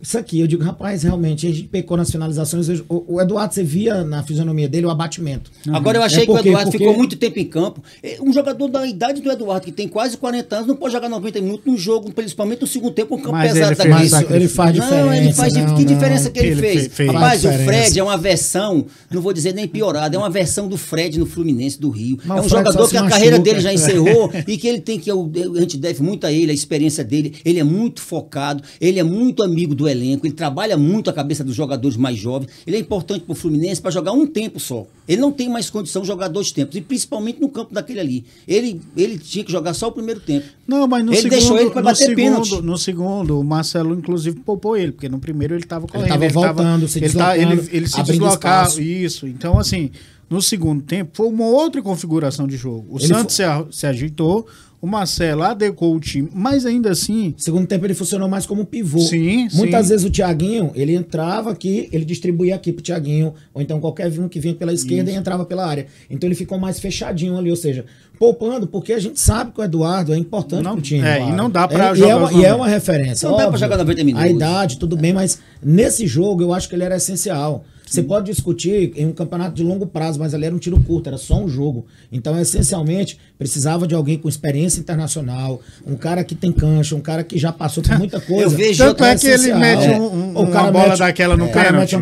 S4: isso aqui. Eu digo, rapaz, realmente, a gente pecou nas finalizações. O Eduardo, você via na fisionomia dele o abatimento.
S2: Agora eu achei
S4: É
S2: que o
S4: porque-
S2: Eduardo
S4: porque-
S2: ficou muito tempo em campo. Um jogador da idade do Eduardo, que tem quase 40 anos, não pode jogar 90 minutos num jogo, principalmente no segundo tempo, com um campo
S3: Mas
S2: pesado
S3: ele fez
S2: daquele.
S3: um sacrifício.
S4: Ele faz diferença.
S2: Não, ele faz.
S4: não,
S2: Que
S4: não.
S2: diferença que ele
S3: Ele
S2: fez?
S3: fez.
S2: Rapaz,
S4: Faz
S2: o
S4: diferença.
S2: Fred é uma versão, não vou dizer nem piorada, é uma versão do Fred no Fluminense do Rio.
S4: Mas
S2: É
S4: o
S2: um
S4: Fred
S2: jogador
S4: só
S2: que
S4: se
S2: a carreira
S4: machuca.
S2: dele já encerrou e que ele tem que. A gente deve muito a ele, a experiência dele. Ele é muito focado, ele é muito amigo do do elenco, ele trabalha muito a cabeça dos jogadores mais jovens. Ele é importante para o Fluminense para jogar um tempo só. Ele não tem mais condição de jogar 2 tempos, e principalmente no campo daquele ali. Ele tinha que jogar só o primeiro tempo.
S3: Não, mas no
S2: ele
S3: segundo,
S2: deixou ele para bater pênalti.
S3: No segundo, o Marcelo, inclusive, poupou ele, porque no primeiro ele estava correndo.
S4: Ele estava voltando, se deslocando,
S3: ele se
S4: abrindo
S3: deslocava.
S4: espaço.
S3: Isso. Então, assim, no segundo tempo, foi uma outra configuração de jogo. O Santos se ajeitou, o Marcelo adequou o time, mas ainda assim...
S4: Segundo tempo ele funcionou mais como um pivô.
S3: Sim,
S4: Muitas vezes o Thiaguinho, ele entrava aqui, ele distribuía aqui pro Thiaguinho, ou então qualquer um que vinha pela esquerda e entrava pela área. Então ele ficou mais fechadinho ali, ou seja, poupando, porque a gente sabe que o Eduardo é importante pro time.
S3: E não dá pra jogar...
S4: E é uma referência.
S2: Não dá pra jogar 90 minutos.
S4: A idade, tudo bem, mas nesse jogo eu acho que ele era essencial. Você pode discutir em um campeonato de longo prazo, mas ali era um tiro curto, era só um jogo. Então, essencialmente, precisava de alguém com experiência internacional, um cara que tem cancha, um cara que já passou por muita coisa.
S2: Eu vejo
S3: Tanto é que ele mete uma bola daquela no pênalti.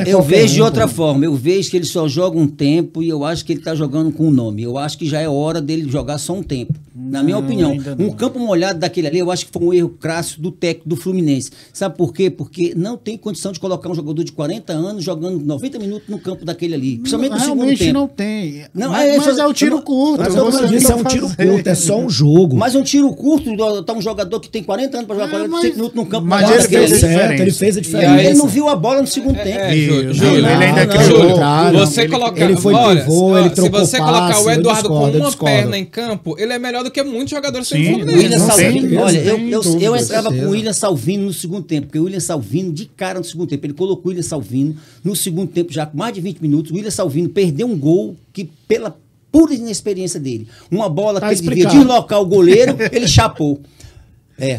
S2: Eu vejo de outra forma. Eu vejo que ele só joga um tempo e eu acho que ele tá jogando com o nome. Eu acho que já é hora dele jogar só um tempo. Na minha opinião. Um campo molhado daquele ali, eu acho que foi um erro crasso do técnico do Fluminense. Sabe por quê? Porque não tem condição de colocar um jogador de 40 anos jogando 90 minutos no campo daquele ali. Principalmente no segundo tempo.
S3: Não tem.
S2: Não,
S3: mas é o tiro curto.
S4: Mas eu disse, é um tiro curto, é só um jogo.
S2: Mas um tiro curto, tá um jogador que tem 40 anos para jogar 45 minutos no campo.
S3: Mas
S4: ele fez a diferença.
S2: Ele não viu a bola no segundo tempo.
S3: Júlio, ele ainda criou.
S1: Você colocar,
S4: ele foi pivô, ele trocou
S1: se você colocar
S4: passe,
S1: o Eduardo com uma
S4: discordo.
S1: perna em campo, ele é melhor do que muitos jogadores sem
S3: Sim,
S1: Fluminense.
S2: William Salvino, olha, eu entrava
S4: certeza.
S2: com o William Salvino no segundo tempo, porque o William Salvino, de cara no segundo tempo, ele colocou o William Salvino no segundo tempo, já com mais de 20 minutos, o William Salvino perdeu um gol que, pela pura inexperiência dele, uma bola que ele devia deslocar o goleiro, ele chapou.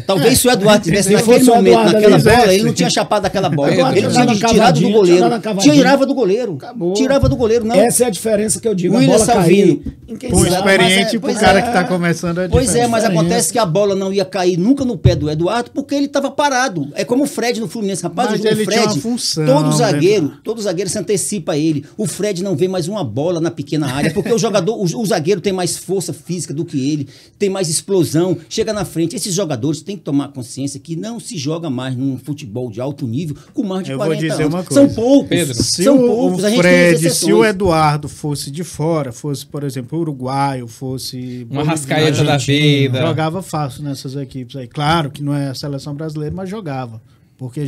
S2: Talvez se o Eduardo tivesse naquele momento, naquela bola, ele não tinha chapado aquela bola. Ele tinha tirado do goleiro. Tirava do goleiro.
S4: Acabou.
S2: Tirava do goleiro, não.
S4: Essa é a diferença que eu digo.
S2: O William Salvino.
S3: O experiente pro cara que tá começando a
S2: Pois é, mas acontece que a bola não ia cair nunca no pé do Eduardo porque ele estava parado. É como o Fred no Fluminense. Rapaz,
S3: Mas
S2: o
S3: ele
S2: Fred,
S3: tinha uma função,
S2: todo zagueiro se antecipa a ele. O Fred não vê mais uma bola na pequena área porque o jogador, o zagueiro tem mais força física do que ele, tem mais explosão, chega na frente. Esses jogadores têm que tomar consciência que não se joga mais num futebol de alto nível com mais de 40
S3: vou dizer
S2: anos.
S3: uma coisa.
S2: São poucos.
S1: Pedro,
S2: São poucos.
S3: O Fred, se o Eduardo fosse de fora, fosse, por exemplo, uruguaio, fosse
S1: Uma Rascaeta da vida.
S3: jogava fácil nessas equipes aí. Claro que não é a seleção brasileira, mas jogava. Porque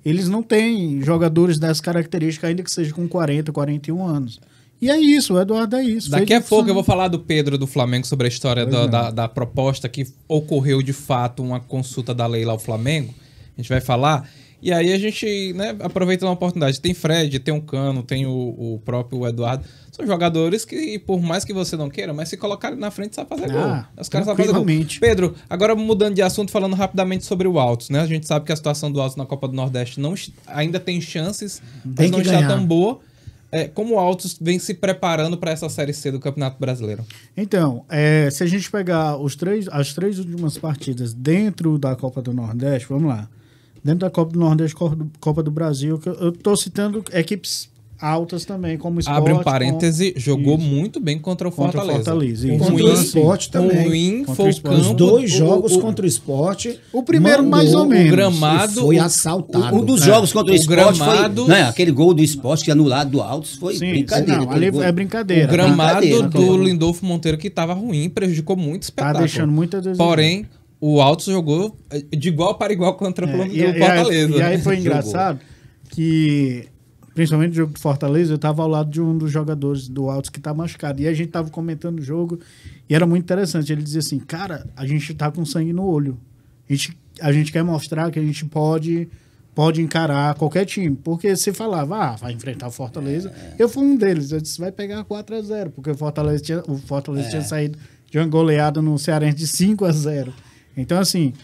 S3: eles não têm jogadores dessas características, ainda que seja com 40, 41 anos. E é isso, o Eduardo é isso.
S1: Daqui a pouco eu vou falar do Pedro do Flamengo sobre a história da proposta que ocorreu de fato uma consulta da lei lá ao Flamengo. A gente vai falar. E aí a gente, né, aproveitando a oportunidade. Tem Fred, tem o Cano, tem o próprio Eduardo. São jogadores que, por mais que você não queira, mas se colocarem na frente, sabe fazer gol. Os caras sabem fazer gol. Pedro, agora mudando de assunto, falando rapidamente sobre o Altos, né? A gente sabe que a situação do Altos na Copa do Nordeste ainda tem chances, mas não está tão boa. Como o Altos vem se preparando para essa Série C do Campeonato Brasileiro?
S3: Então, se a gente pegar as três últimas partidas dentro da Copa do Nordeste, vamos lá. Dentro da Copa do Nordeste, Copa do Brasil, eu estou citando equipes altas também, como o Sport.
S1: Abre um parêntese, jogou muito bem contra o Fortaleza.
S4: Contra o Sport também.
S1: Ruim foi o campo.
S4: Os 2 jogos contra o Sport.
S3: O primeiro mais ou menos.
S1: O gramado
S4: foi assaltado.
S2: Um dos jogos contra o Sport
S1: gramado,
S2: foi... aquele gol do Sport que é anulado do Altos foi brincadeira.
S3: Não, ali é brincadeira.
S1: O gramado do Lindolfo Monteiro que estava ruim, prejudicou muito o espetáculo.
S3: Tá deixando muita desejar.
S1: Porém, o Altos jogou de igual para igual contra o Fortaleza.
S3: E aí foi engraçado que... Principalmente no jogo do Fortaleza, eu estava ao lado de um dos jogadores do Altos que tá machucado. E a gente tava comentando o jogo e era muito interessante. Ele dizia assim, cara, a gente tá com sangue no olho. A gente quer mostrar que a gente pode encarar qualquer time. Porque você falava, vai enfrentar o Fortaleza. Eu fui um deles. Eu disse, vai pegar 4-0. Porque o Fortaleza tinha saído de uma goleada no Cearense de 5-0. Então, assim...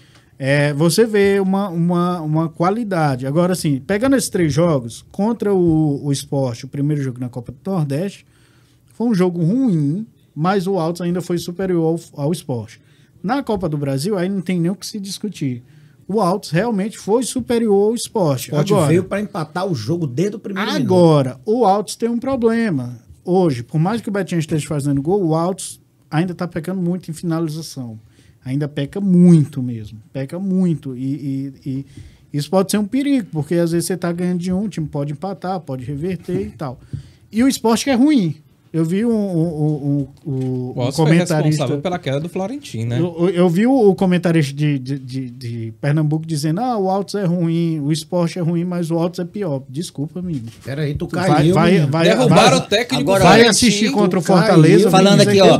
S3: você vê uma qualidade. Agora, assim, pegando esses 3 jogos, contra o Sport, o primeiro jogo na Copa do Nordeste, foi um jogo ruim, mas o Altos ainda foi superior ao Sport. Na Copa do Brasil, aí não tem nem o que se discutir. O Altos realmente foi superior ao Sport.
S4: O Sport veio para empatar o jogo desde o primeiro minuto.
S3: Agora, o Altos tem um problema. Hoje, por mais que o Betinho esteja fazendo gol, o Altos ainda está pecando muito em finalização. Ainda peca muito mesmo. Peca muito. E Isso pode ser um perigo, porque às vezes você tá ganhando de um, o time pode empatar, pode reverter e tal. E o Sport que é ruim. Eu vi
S1: O Altos foi
S3: comentarista...
S1: responsável pela queda do Florentino, né?
S3: Eu vi o comentarista de Pernambuco dizendo, o Altos é ruim, o Sport é ruim, mas o Altos é pior. Desculpa, amigo.
S4: Peraí, tu caiu.
S1: Derrubaram o técnico.
S2: Agora,
S3: vai assistir contra o Fortaleza.
S2: Falando aqui, ó.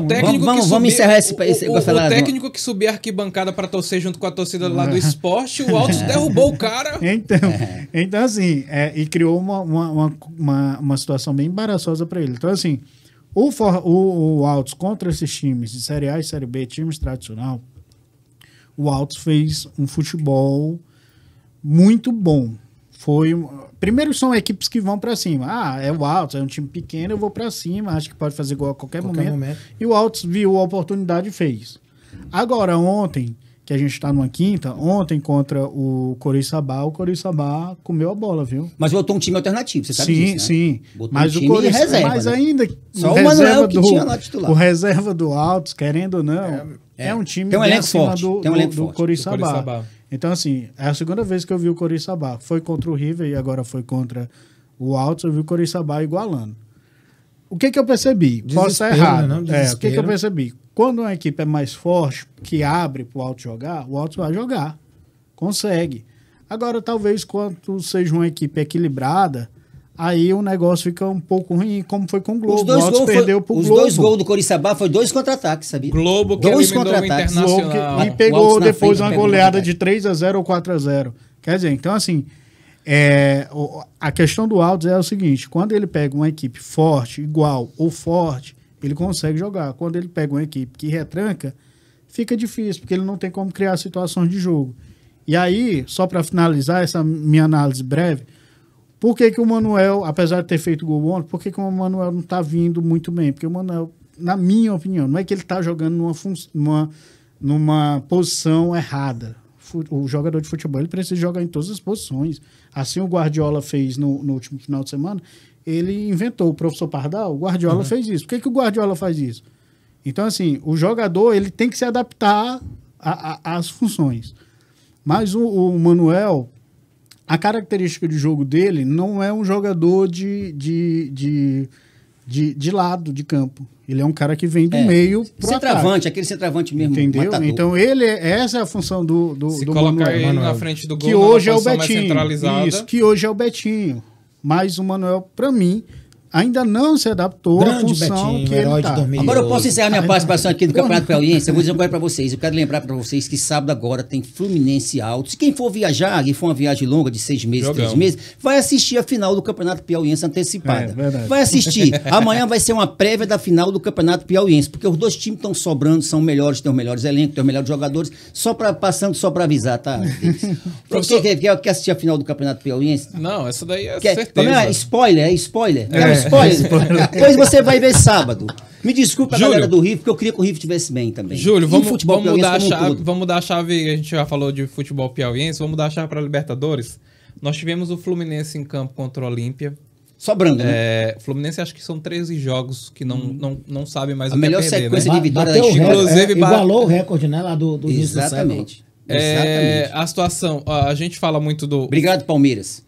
S1: Vamos
S2: encerrar esse
S1: o técnico que subia a arquibancada para torcer junto com a torcida lá do Sport, o Altos derrubou o cara.
S3: Então assim, e criou uma situação bem embaraçosa para ele. Então, assim, o Altos contra esses times de Série A e Série B, times tradicional, o Altos fez um futebol muito bom. Primeiro são equipes que vão para cima. É o Altos, é um time pequeno, eu vou para cima, acho que pode fazer gol a qualquer momento. E o Altos viu a oportunidade e fez. Agora, ontem, que a gente está numa quinta, ontem contra o Coriçaba comeu a bola, viu?
S2: Mas botou um time alternativo, você sabe disso, né?
S3: Sim.
S2: Botou
S3: Mas
S2: um
S3: o
S2: time
S3: Coriçaba,
S2: reserva,
S3: mas
S2: né?
S3: ainda
S2: só o Manuel que tinha lá titular.
S3: O reserva do Altos, querendo ou não, é um time
S2: tem um
S3: bem
S2: elenco
S3: acima
S2: forte,
S3: do,
S2: tem um elenco
S3: do
S2: forte.
S3: Coriçaba. Então, assim, é a segunda vez que eu vi o Coriçaba. Foi contra o River e agora foi contra o Altos, eu vi o Coriçaba igualando. O que eu percebi? Posso estar errado. O que eu percebi? Quando uma equipe é mais forte, que abre para o Altos jogar, o Altos vai jogar. Consegue. Agora, talvez, quando seja uma equipe equilibrada, aí o negócio fica um pouco ruim, como foi com o Globo. O Altos perdeu pro Globo.
S2: Os dois gols do Coriçaba foi 2 contra-ataques, sabia?
S1: Globo que
S2: dois
S1: eliminou o Internacional.
S3: E pegou depois uma goleada de 3-0 ou 4-0. Quer dizer, então assim, a questão do Altos é o seguinte, quando ele pega uma equipe forte, igual ou forte, ele consegue jogar. Quando ele pega uma equipe que retranca, fica difícil, porque ele não tem como criar situações de jogo. E aí, só para finalizar essa minha análise breve, por que o Manuel, apesar de ter feito gol ontem, por que o Manuel não está vindo muito bem? Porque o Manuel, na minha opinião, não é que ele está jogando numa posição errada. O jogador de futebol, ele precisa jogar em todas as posições. Assim o Guardiola fez no último final de semana, ele inventou o professor Pardal, o Guardiola fez isso. Por que o Guardiola faz isso? Então, assim, o jogador, ele tem que se adaptar às funções. Mas o Manuel, a característica de jogo dele não é um jogador de lado de campo. Ele é um cara que vem do meio pro
S2: centroavante,
S3: ataque.
S2: aquele centroavante mesmo.
S3: Entendeu?
S2: Matador.
S3: Então, essa é a função do
S1: Se
S3: do
S1: colocar
S3: Manuel.
S1: ele na frente do gol,
S3: Que hoje é o
S1: posição mais
S3: Betinho.
S1: centralizada.
S3: Isso, que hoje é o Betinho. Mas o Manuel, para mim, ainda não se adaptou à função
S4: Betinho,
S3: que ele tá.
S2: Agora eu posso encerrar minha participação aqui no Campeonato Piauiense. Eu vou dizer uma coisa para vocês. Eu quero lembrar para vocês que sábado agora tem Fluminense e Altos. Quem for viajar, e for uma viagem longa de 6 meses, 3 meses, vai assistir a final do Campeonato Piauiense antecipada. Vai assistir. Amanhã vai ser uma prévia da final do Campeonato Piauiense, porque os dois times estão sobrando, são melhores, têm os melhores elencos, têm os melhores jogadores. Passando só para avisar, tá? Você quer assistir a final do Campeonato Piauiense?
S1: Não, essa daí é certeza.
S2: É spoiler. Spoiler. Depois você vai ver sábado. Me desculpa a galera do Rio, porque eu queria que o Rio estivesse bem também.
S1: Júlio, vamos mudar a chave. A gente já falou de futebol piauiense, vamos mudar a chave para Libertadores. Nós tivemos o Fluminense em campo contra o Olímpia.
S2: Sobrando, né?
S1: Fluminense acho que são 13 jogos que não sabe mais
S2: a
S1: o que é
S2: melhor
S1: perder,
S2: sequência
S1: né?
S2: de vitória
S4: Bateu
S2: da história.
S1: Inclusive,
S4: igualou o recorde, né? Lá do início do século.
S2: Exatamente.
S1: A situação, a gente fala muito do...
S2: Obrigado, Palmeiras.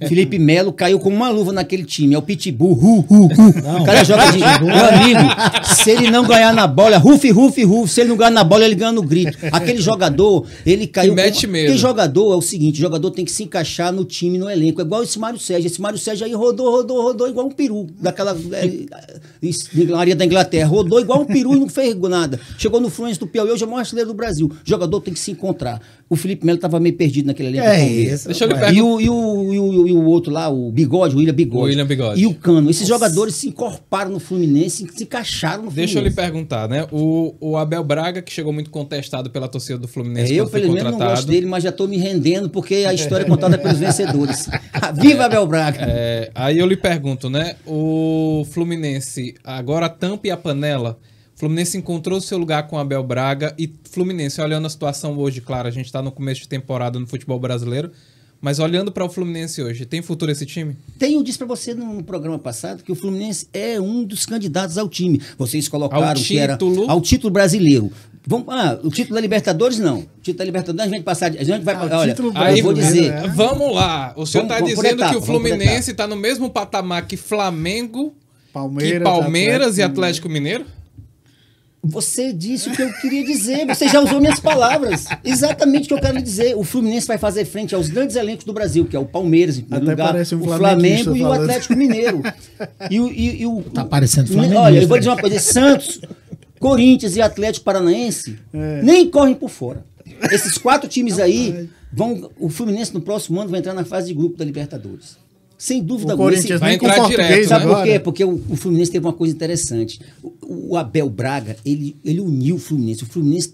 S2: Felipe Melo caiu como uma luva naquele time. É o Pitbull. O cara joga de... Meu amigo, se ele não ganhar na bola, ruf. Se ele não ganhar na bola, ele ganha no grito. Aquele jogador, ele caiu...
S1: Mete medo.
S2: Porque jogador é o seguinte, o jogador tem que se encaixar no time, no elenco. É igual esse Mário Sérgio. Esse Mário Sérgio aí rodou igual um peru. Daquela... Maria da Inglaterra. Rodou igual um peru e não fez nada. Chegou no Fluminense do Piauí, hoje é o maior artilheiro do Brasil. O jogador tem que se encontrar. O Felipe Melo estava meio perdido naquele elenco.
S1: Deixa eu lhe perguntar.
S2: E o outro lá, o William Bigode. E o Cano. Esses jogadores se incorporaram no Fluminense, se encaixaram no Fluminense.
S1: Deixa eu lhe perguntar, né? O Abel Braga, que chegou muito contestado pela torcida do Fluminense.
S2: Eu, felizmente, não gosto dele, mas já estou me rendendo, porque a história é contada pelos vencedores. Viva Abel Braga!
S1: Aí eu lhe pergunto, né? O Fluminense, agora a tampa e a panela. Fluminense encontrou seu lugar com Abel Braga e Fluminense, olhando a situação hoje, claro, a gente está no começo de temporada no futebol brasileiro, Mas olhando para o Fluminense hoje, tem futuro esse time?
S2: Eu disse para você no programa passado que o Fluminense é um dos candidatos ao time. Vocês colocaram que era ao título brasileiro. O título da Libertadores, não. O título da Libertadores, a gente vai... Olha,
S1: aí,
S2: eu vou dizer...
S1: Vamos lá. O senhor está dizendo que o Fluminense está no mesmo patamar que Flamengo, Palmeiras e Atlético Mineiro?
S2: Você disse o que eu queria dizer. Você já usou minhas palavras. Exatamente o que eu quero dizer. O Fluminense vai fazer frente aos grandes elencos do Brasil, que é o Palmeiras, em primeiro lugar, o Flamengo e o Atlético Mineiro.
S4: Tá parecendo Flamengo.
S2: Olha, eu vou dizer uma coisa. Santos, Corinthians e Atlético Paranaense nem correm por fora. Esses 4 times aí o Fluminense no próximo ano vai entrar na fase de grupo da Libertadores. Sem dúvida alguma.
S1: Vai entrar direto,
S2: sabe por quê? Porque o Fluminense teve uma coisa interessante. O Abel Braga, ele uniu o Fluminense. O Fluminense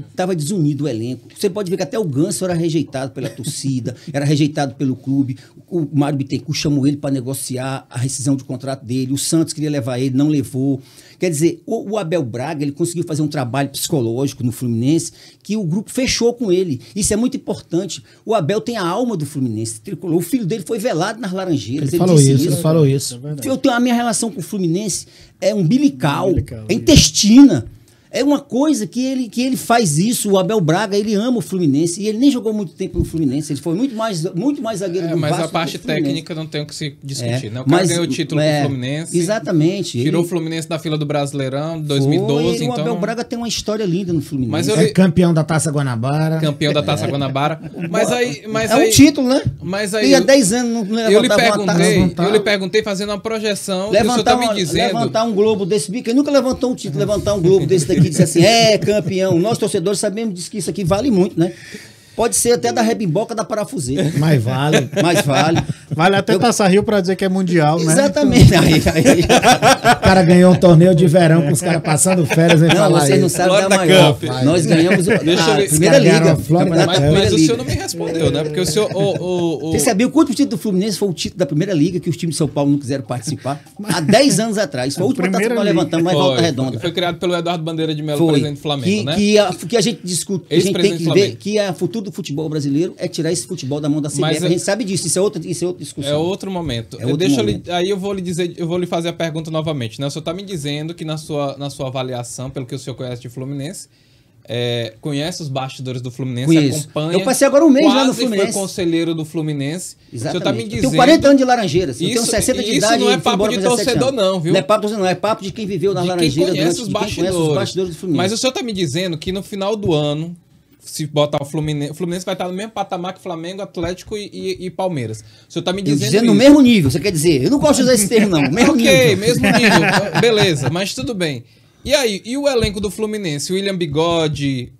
S2: estava desunido, o elenco. Você pode ver que até o Ganso era rejeitado pela torcida, era rejeitado pelo clube. O Mário Bittencourt chamou ele para negociar a rescisão de contrato dele. O Santos queria levar ele, não levou. Quer dizer, o Abel Braga, ele conseguiu fazer um trabalho psicológico no Fluminense que o grupo fechou com ele. Isso é muito importante. O Abel tem a alma do Fluminense, tricolor. O filho dele foi velado nas Laranjeiras.
S4: Ele falou isso.
S2: A minha relação com o Fluminense é umbilical, é intestina. É uma coisa que ele faz isso. O Abel Braga, ele ama o Fluminense e ele nem jogou muito tempo no Fluminense. Ele foi muito mais zagueiro do Vasco.
S1: Mas a parte técnica não tem o que se discutir, né? O cara ganhou o título do Fluminense.
S2: Exatamente.
S1: Tirou o Fluminense da fila do Brasileirão 2012.
S2: O Abel Braga tem uma história linda no Fluminense.
S4: É campeão da Taça Guanabara.
S1: Campeão da Taça Guanabara.
S2: É um título, né?
S1: Mas aí,
S2: e há 10 anos não
S1: eu lhe perguntei fazendo uma projeção.
S2: Levantar um globo desse bico. Ele nunca levantou um título, levantar um globo desse daqui. Disse assim, campeão. Nós, torcedores, sabemos que isso aqui vale muito, né? Pode ser até da rebimboca da parafuseira.
S4: Mas vale.
S3: Vale até Taça Rio pra dizer que é mundial, né?
S2: Exatamente.
S4: O cara ganhou um torneio de verão com os caras passando férias.
S2: Não, vocês não sabem da maior. Nós ganhamos a primeira liga.
S1: Mas o senhor não me respondeu, né? Porque o senhor...
S2: Você sabia o quanto o título do Fluminense foi o título da primeira liga que os times de São Paulo não quiseram participar? Há 10 anos atrás. Foi a última taça que nós levantamos, mais Volta Redonda.
S1: Foi criado pelo Eduardo Bandeira de Melo, presidente do Flamengo, né?
S2: Que a gente discute, a gente tem que ver que a futuro do futebol brasileiro é tirar esse futebol da mão da CBF. A gente sabe disso, isso é outra discussão.
S1: É outro momento. Aí eu vou lhe fazer a pergunta novamente, né? O senhor está me dizendo que na sua avaliação, pelo que o senhor conhece de Fluminense, conhece os bastidores do Fluminense, acompanha.
S2: Eu passei agora um mês lá no Fluminense.
S1: Foi conselheiro do Fluminense.
S2: Exatamente.
S1: O senhor tá me dizendo...
S2: Eu tenho 40 anos de Laranjeiras. Eu tenho 60 de idade.
S1: Isso não é papo de torcedor, não, viu?
S2: Não é papo de torcedor, não. É papo de quem viveu na Laranjeiras.
S1: Quem conhece os bastidores do Fluminense. Mas o senhor tá me dizendo que no final do ano, se botar o Fluminense vai estar no mesmo patamar que Flamengo, Atlético e Palmeiras. O senhor tá me dizendo isso.
S2: No mesmo nível, você quer dizer? Eu não gosto de usar esse termo, não. Mesmo nível.
S1: Mesmo nível. Beleza, mas tudo bem. E aí, e o elenco do Fluminense? William Bigode,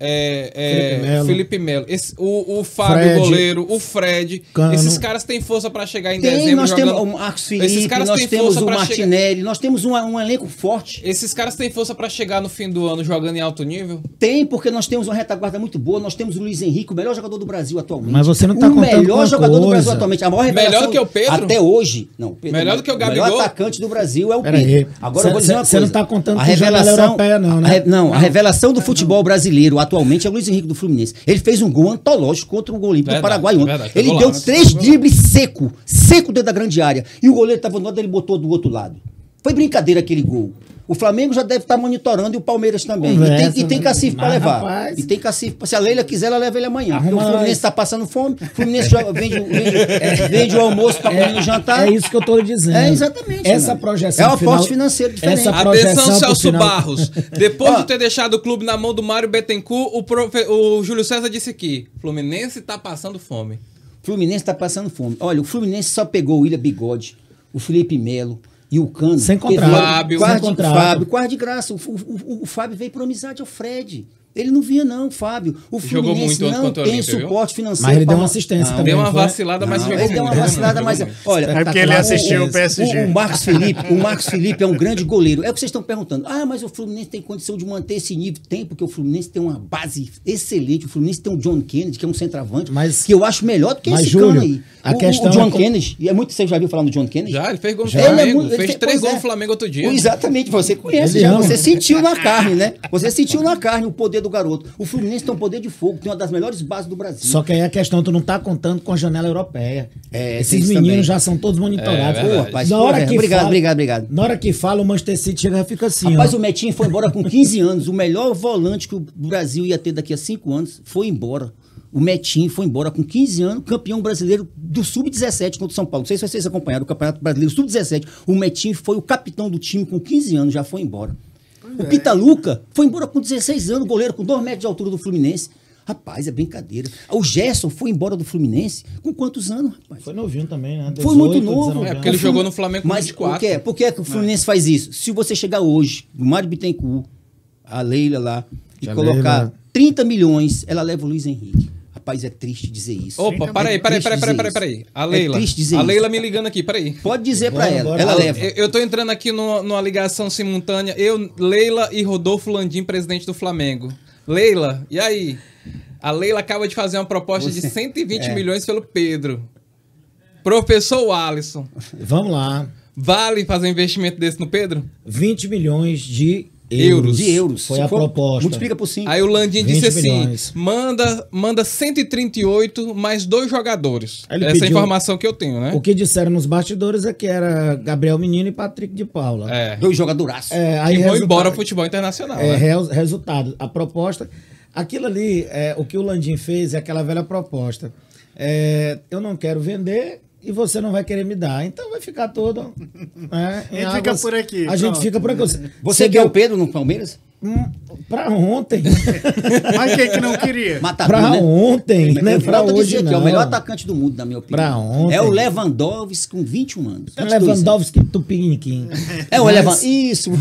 S1: Felipe Melo, o Fábio Fred, goleiro, o Fred.
S4: Cano.
S1: Esses caras têm força para chegar em dezembro
S2: nós
S1: jogando...
S2: temos o Marcos Felipe, nós temos o Martinelli, nós temos um elenco forte.
S1: Esses caras têm força para chegar no fim do ano jogando em alto nível?
S2: Tem, porque nós temos uma retaguarda muito boa, nós temos o Luiz Henrique, o melhor jogador do Brasil atualmente.
S4: Mas você não tá contando
S2: o melhor jogador do Brasil atualmente. A maior revelação,
S1: melhor do que o Pedro?
S2: Até hoje. Não, Pedro,
S1: melhor do que o Gabigol?
S2: O melhor atacante do Brasil é o Pedro. Agora eu vou dizer uma coisa.
S4: Você não tá contando
S2: a revelação
S4: europeia, não, né?
S2: A revelação do futebol brasileiro atualmente é o Luiz Henrique do Fluminense. Ele fez um gol antológico contra o Olímpico do Paraguai ontem. Ele deu 3 dribles seco dentro da grande área. E o goleiro estava no lado, ele botou do outro lado. Foi brincadeira aquele gol. O Flamengo já deve estar monitorando e o Palmeiras também. E tem cacife para levar. Rapaz, e tem cacife. Se a Leila quiser, ela leva ele amanhã. Porque o Fluminense está passando fome. O Fluminense vende o almoço para comer no jantar.
S4: É isso que eu estou lhe dizendo.
S2: Exatamente.
S4: Essa projeção.
S2: É um aporte financeiro diferente.
S1: Atenção, Celso Barros. Depois de ter deixado o clube na mão do Mário Bittencourt, o Júlio César disse que o Fluminense está passando fome.
S2: Fluminense está passando fome. Olha, o Fluminense só pegou o William Bigode, o Felipe Melo e o Cano.
S4: Sem contrato.
S2: Fábio, quase de graça. O Fábio veio por amizade ao Fred. Ele não vinha, não, Fábio. O Fluminense não tem suporte financeiro.
S4: Mas ele deu uma assistência também.
S1: Deu uma vacilada, mas jogou muito.
S2: Ele deu uma vacilada, mas... Olha,
S3: é porque ele assistiu o PSG.
S2: O Marcos Felipe é um grande goleiro. É o que vocês estão perguntando. Ah, mas o Fluminense tem condição de manter esse nível? Tem, porque o Fluminense tem uma base excelente. O Fluminense tem o John Kennedy, que é um centroavante, que eu acho melhor do que esse Júlio, aí. O John Kennedy, você já viu falar no John Kennedy?
S1: Já, ele fez gol no Flamengo. Fez 3 gols no Flamengo outro dia.
S2: Exatamente, você conhece, você sentiu na carne, né? Você sentiu na carne o poder do garoto. O Fluminense tem um poder de fogo, tem uma das melhores bases do Brasil.
S4: Só que aí a questão, tu não tá contando com a janela europeia. Esses
S2: isso
S4: meninos
S2: também.
S4: já são todos monitorados.
S1: verdade.
S2: Pô, rapaz,
S4: Na hora que
S2: obrigado,
S4: fala-
S2: obrigado.
S4: Na hora que fala, o Manchester City chega e fica assim,
S2: Rapaz,
S4: ó.
S2: o Metinho foi embora com 15 anos. O melhor volante que o Brasil ia ter daqui a 5 anos foi embora. O Metinho foi embora com 15 anos, campeão brasileiro do Sub-17 contra o São Paulo. Não sei se vocês acompanharam o Campeonato Brasileiro Sub-17. O Metinho foi o capitão do time com 15 anos, já foi embora. O Pitaluca foi embora com 16 anos, goleiro com 2 metros de altura do Fluminense. Rapaz, é brincadeira. O Gerson foi embora do Fluminense com quantos anos, rapaz?
S4: Foi novinho também, né?
S2: Foi muito
S4: 18,
S2: novo.
S4: 19
S1: porque ele
S4: anos.
S1: jogou no Flamengo com
S2: Mas
S1: 24.
S2: por quê? Por que o Fluminense faz isso? Se você chegar hoje, o Mário Bittencourt, a Leila lá, e
S4: A
S2: colocar
S4: Leila.
S2: 30 milhões, ela leva o Luiz Henrique. Rapaz, é triste dizer isso.
S1: Opa, peraí. A Leila.
S2: triste dizer
S1: A
S2: isso.
S1: Leila me ligando aqui, peraí.
S2: Pode dizer pra
S4: Bora,
S2: ela,
S4: bora.
S2: ela leva.
S1: Eu tô entrando aqui numa ligação simultânea. Eu, Leila e Rodolfo Landim, presidente do Flamengo. Leila, e aí? A Leila acaba de fazer uma proposta de 120 milhões pelo Pedro. Professor Alisson,
S4: Vamos lá.
S1: vale fazer um investimento desse no Pedro?
S4: 20 milhões de
S1: Euros.
S2: De euros.
S4: Foi
S2: Se
S4: a
S2: for,
S4: proposta.
S2: Multiplica por 5.
S1: Aí o Landim
S4: 20
S1: disse assim:
S4: milhões.
S1: manda 138 mais 2 jogadores.
S4: Aí ele
S1: Essa é a
S4: pediu-
S1: informação que eu tenho, né?
S4: O que disseram nos bastidores é que era Gabriel Menino e Patrick de Paula.
S1: É.
S2: 2 jogadoraços.
S4: Aí
S1: Que vão
S4: resultado-
S1: embora ao futebol internacional. né?
S4: Resultado, a proposta. Aquilo ali, o que o Landim fez é aquela velha proposta. Eu não quero vender e você não vai querer me dar. Então vai ficar todo. Em
S3: A gente fica
S4: águas-
S3: por aqui,
S4: A gente
S3: pronto.
S4: fica por aqui.
S2: Você quer o Pedro no Palmeiras?
S4: Pra ontem.
S3: Mas quem que não queria?
S2: Mata
S4: Pra
S2: né?
S4: ontem, né? Pra
S2: Volto a
S4: hoje
S2: dizer
S4: não.
S2: que é o melhor atacante do mundo, na minha opinião.
S4: Pra ontem.
S2: É o Lewandowski com 21 anos.
S4: É
S2: 22 anos.
S4: Lewandowski Tupiniquim.
S2: É o Lewandowski. Isso.